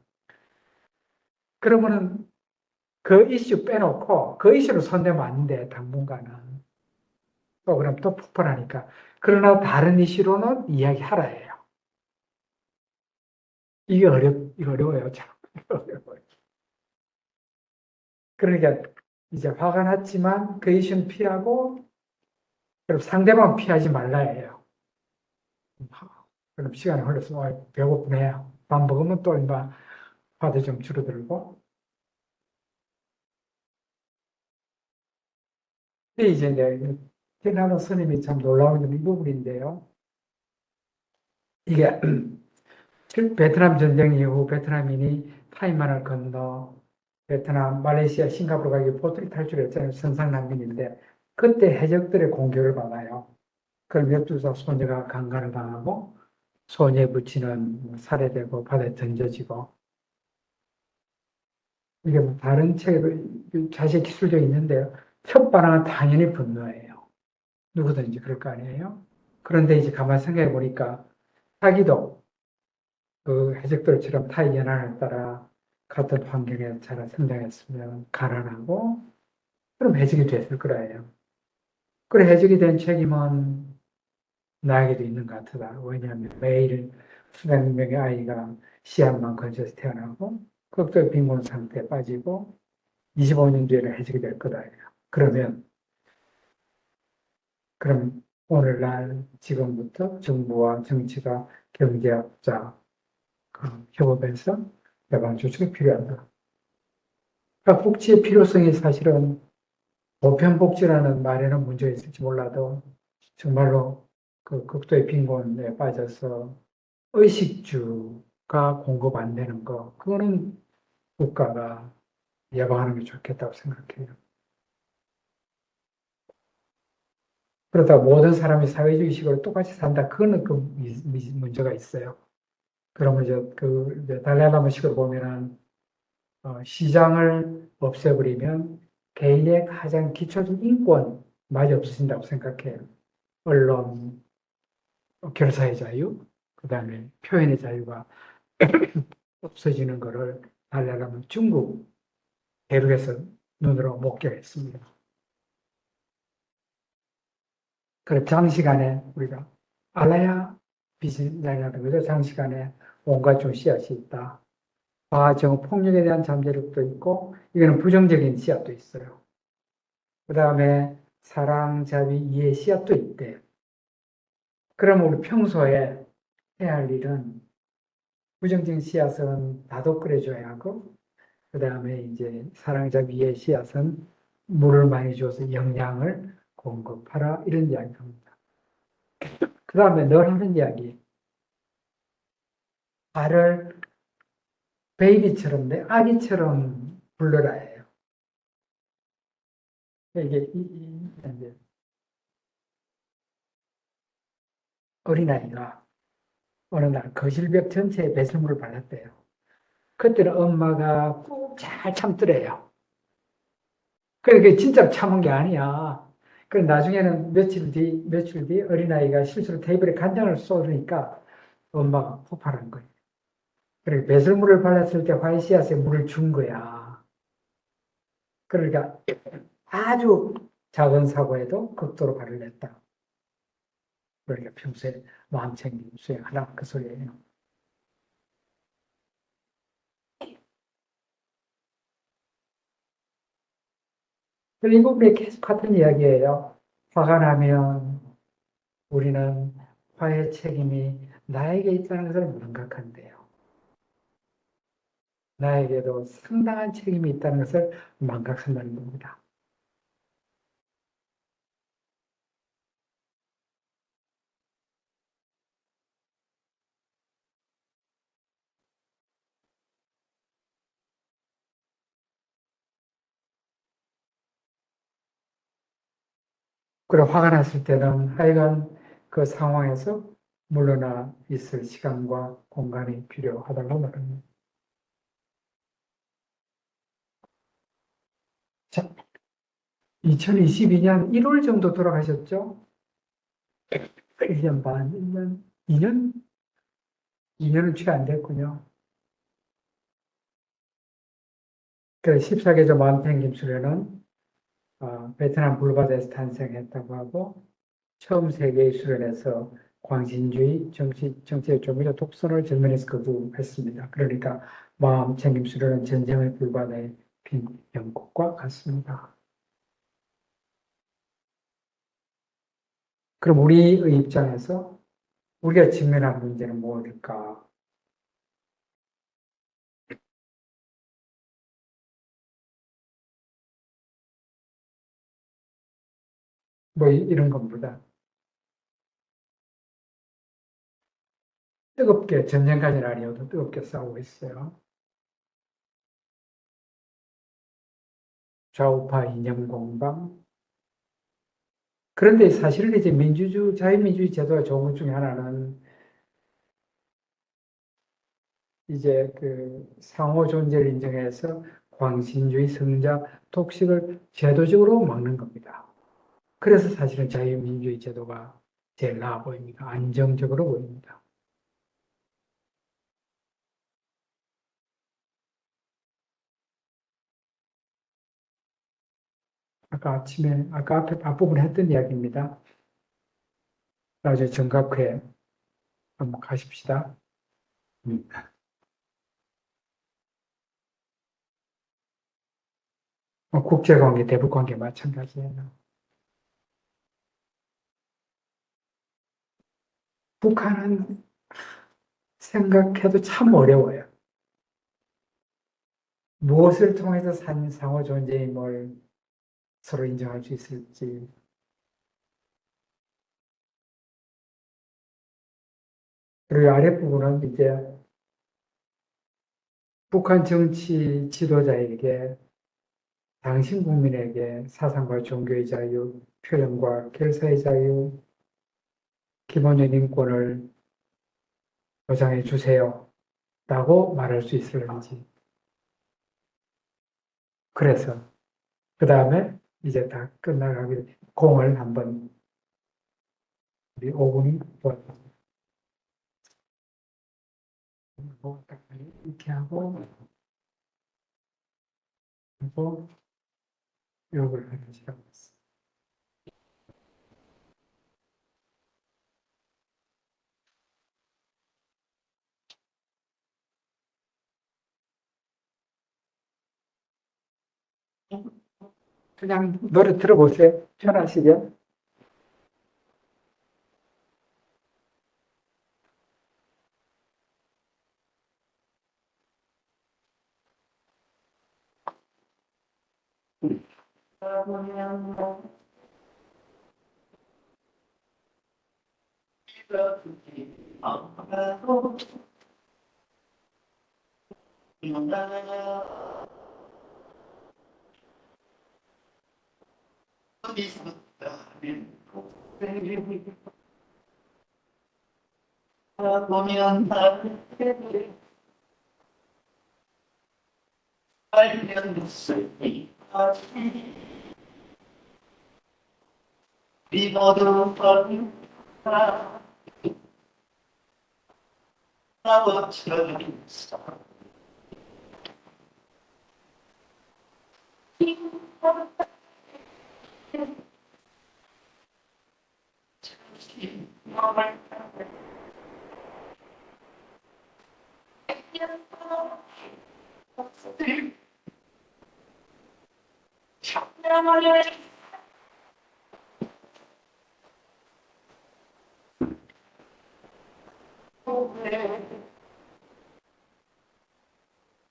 그러면은 그 이슈 빼놓고 그 이슈로 손대면 안 돼, 당분간은. 또 그럼 또 폭발하니까. 그러나 다른 이슈로는 이야기하라 해요. 이게 어려워요. 참. 어려워요. 그러니까 이제 화가 났지만 그 이슈는 피하고 그럼 상대방 피하지 말라 해요. 그럼 시간이 흘러서 배고프네요. 밥 먹으면 또 인마 화도 좀 줄어들고. 근데 이제 테나노 스님이 참 놀라운 이 부분인데요. 이게 베트남 전쟁 이후 베트남인이 타이만을 건너 베트남, 말레이시아, 싱가포르 가기 보트를 탈출했잖아요. 선상난민인데 그때 해적들의 공격을 받아요. 그럼 옆주소 소녀가 강간을 당하고 소녀 부친은 살해되고 바다에 던져지고 이게 뭐 다른 책에도 자세히 기술적이 있는데요. 첫 반응은 당연히 분노예요. 누구든지 그럴 거 아니에요. 그런데 이제 가만 생각해 보니까 자기도 그 해적들처럼 타의 연안을 따라 같은 환경에 자라 성장했으면 가난하고 그럼 해적이 됐을 거예요. 그래 해적이 된 책임은 나에게도 있는 것 같다. 왜냐하면 매일 수백 명의 아이가 씨앗만 건져서 태어나고 극도의 빈곤 상태에 빠지고 25년 뒤에는 해적이 될 거다. 그러면 그럼 오늘날 지금부터 정부와 정치가 경제학자 협업해서 예방 조치가 필요하다. 그러니까 복지의 필요성이 사실은 보편복지라는 말에는 문제가 있을지 몰라도 정말로 그 극도의 빈곤에 빠져서 의식주가 공급 안 되는 거, 그거는 국가가 예방하는 게 좋겠다고 생각해요. 그러다 모든 사람이 사회주의식으로 똑같이 산다. 그거는 그 문제가 있어요. 그러면 이제 달라나무식으로 보면은 시장을 없애버리면 개인의 가장 기초적인 인권마저 없어진다고 생각해요. 언론, 결사의 자유, 그다음에 표현의 자유가 없어지는 것을 달래려면 중국 대륙에서 눈으로 목격했습니다. 그래서 장시간에 우리가 알라야 비즈니스라는 거죠. 장시간에 온갖 좀 씨앗이 있다. 과정 폭력에 대한 잠재력도 있고 이거는 부정적인 씨앗도 있어요. 그 다음에 사랑, 자비, 이해 씨앗도 있대요. 그러면 우리 평소에 해야 할 일은 부정적인 씨앗은 다독 끓여줘야 하고 그 다음에 이제 사랑, 자비, 이해 씨앗은 물을 많이 줘서 영양을 공급하라 이런 이야기입니다. 그 다음에 늘 하는 이야기 발을 베이비처럼 내 아기처럼 불러라 해요. 이게 이제 어린아이가 어느 날 거실벽 전체에 배설물을 발랐대요. 그때는 엄마가 꾹 잘 참더래요. 그게 진짜 참은 게 아니야. 그 나중에는 며칠 뒤 어린아이가 실수로 테이블에 간장을 쏟으니까 엄마가 폭발한 거예요. 그러니까 배설물을 발랐을 때 화이씨앗에 물을 준 거야. 그러니까 아주 작은 사고에도 극도로 발을 냈다. 그러니까 평소에 마음 챙김 수행하라 그 소리예요. 그리고 우리 계속 같은 이야기예요. 화가 나면 우리는 화의 책임이 나에게 있다는 것을 망각한대요. 나에게도 상당한 책임이 있다는 것을 망각한다는 겁니다. 그리고 화가 났을 때는 하여간 그 상황에서 물러나 있을 시간과 공간이 필요하다고 말합니다. 자, 2022년 1월 정도 돌아가셨죠? 1년 반, 1년, 2년? 2년은 채 안 됐군요. 그래서 14계조 마운틴 김수련은 베트남 불바다에서 탄생했다고 하고 처음 세계의 수련에서 광신주의 정치의 조미료 독선을 전면에서 거부했습니다. 그러니까 마음 챙김 수련은 전쟁의 불바다의 빈 영국과 같습니다. 그럼 우리의 입장에서 우리가 직면한 문제는 무엇일까? 뭐 이런 겁니다. 뜨겁게 전쟁까지는 아니어도 뜨겁게 싸우고 있어요. 좌우파 이념 공방. 그런데 사실은 이제 자유민주주의 제도가 좋은 것 중에 하나는 이제 그 상호 존재를 인정해서 광신주의, 성자, 독식을 제도적으로 막는 겁니다. 그래서 사실은 자유민주주의 제도가 제일 나아 보입니다. 안정적으로 보입니다. 아까 앞에 앞부분 했던 이야기입니다. 나중에 정각회 한번 가십시다. 음. 국제관계, 대북관계 마찬가지예요. 북한은 생각해도 참 어려워요. 무엇을 통해서 상호 존재임을 서로 인정할 수 있을지. 그리고 아랫부분은 이제 북한 정치 지도자에게 당신 국민에게 사상과 종교의 자유, 표현과 결사의 자유, 기본적 인권을 보장해 주세요. 라고 말할 수 있을는지. 그래서, 그 다음에 이제 다 끝나가기, 공을 한번, 우리 5분이 이렇게 하고, 욕을 하는 시간이었어요. 그냥 노래 들어보세요. 편하시게. 보면 발견됐으니 우리 모두 나와처럼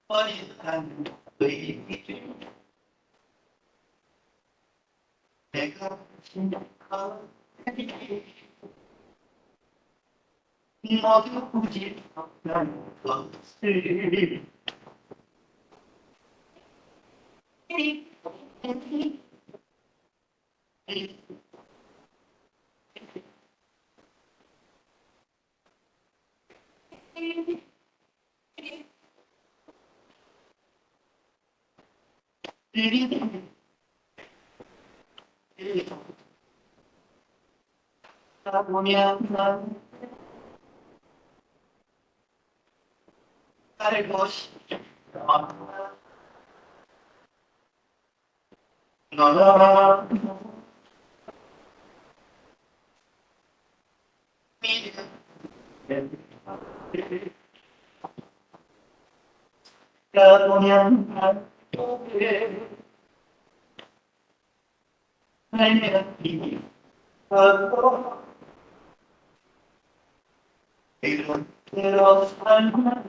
어리한 의미 내가 생각한 모두 부질없는 것을 보면 살고 싶다. 너라 보면 살면 이런 대로 살면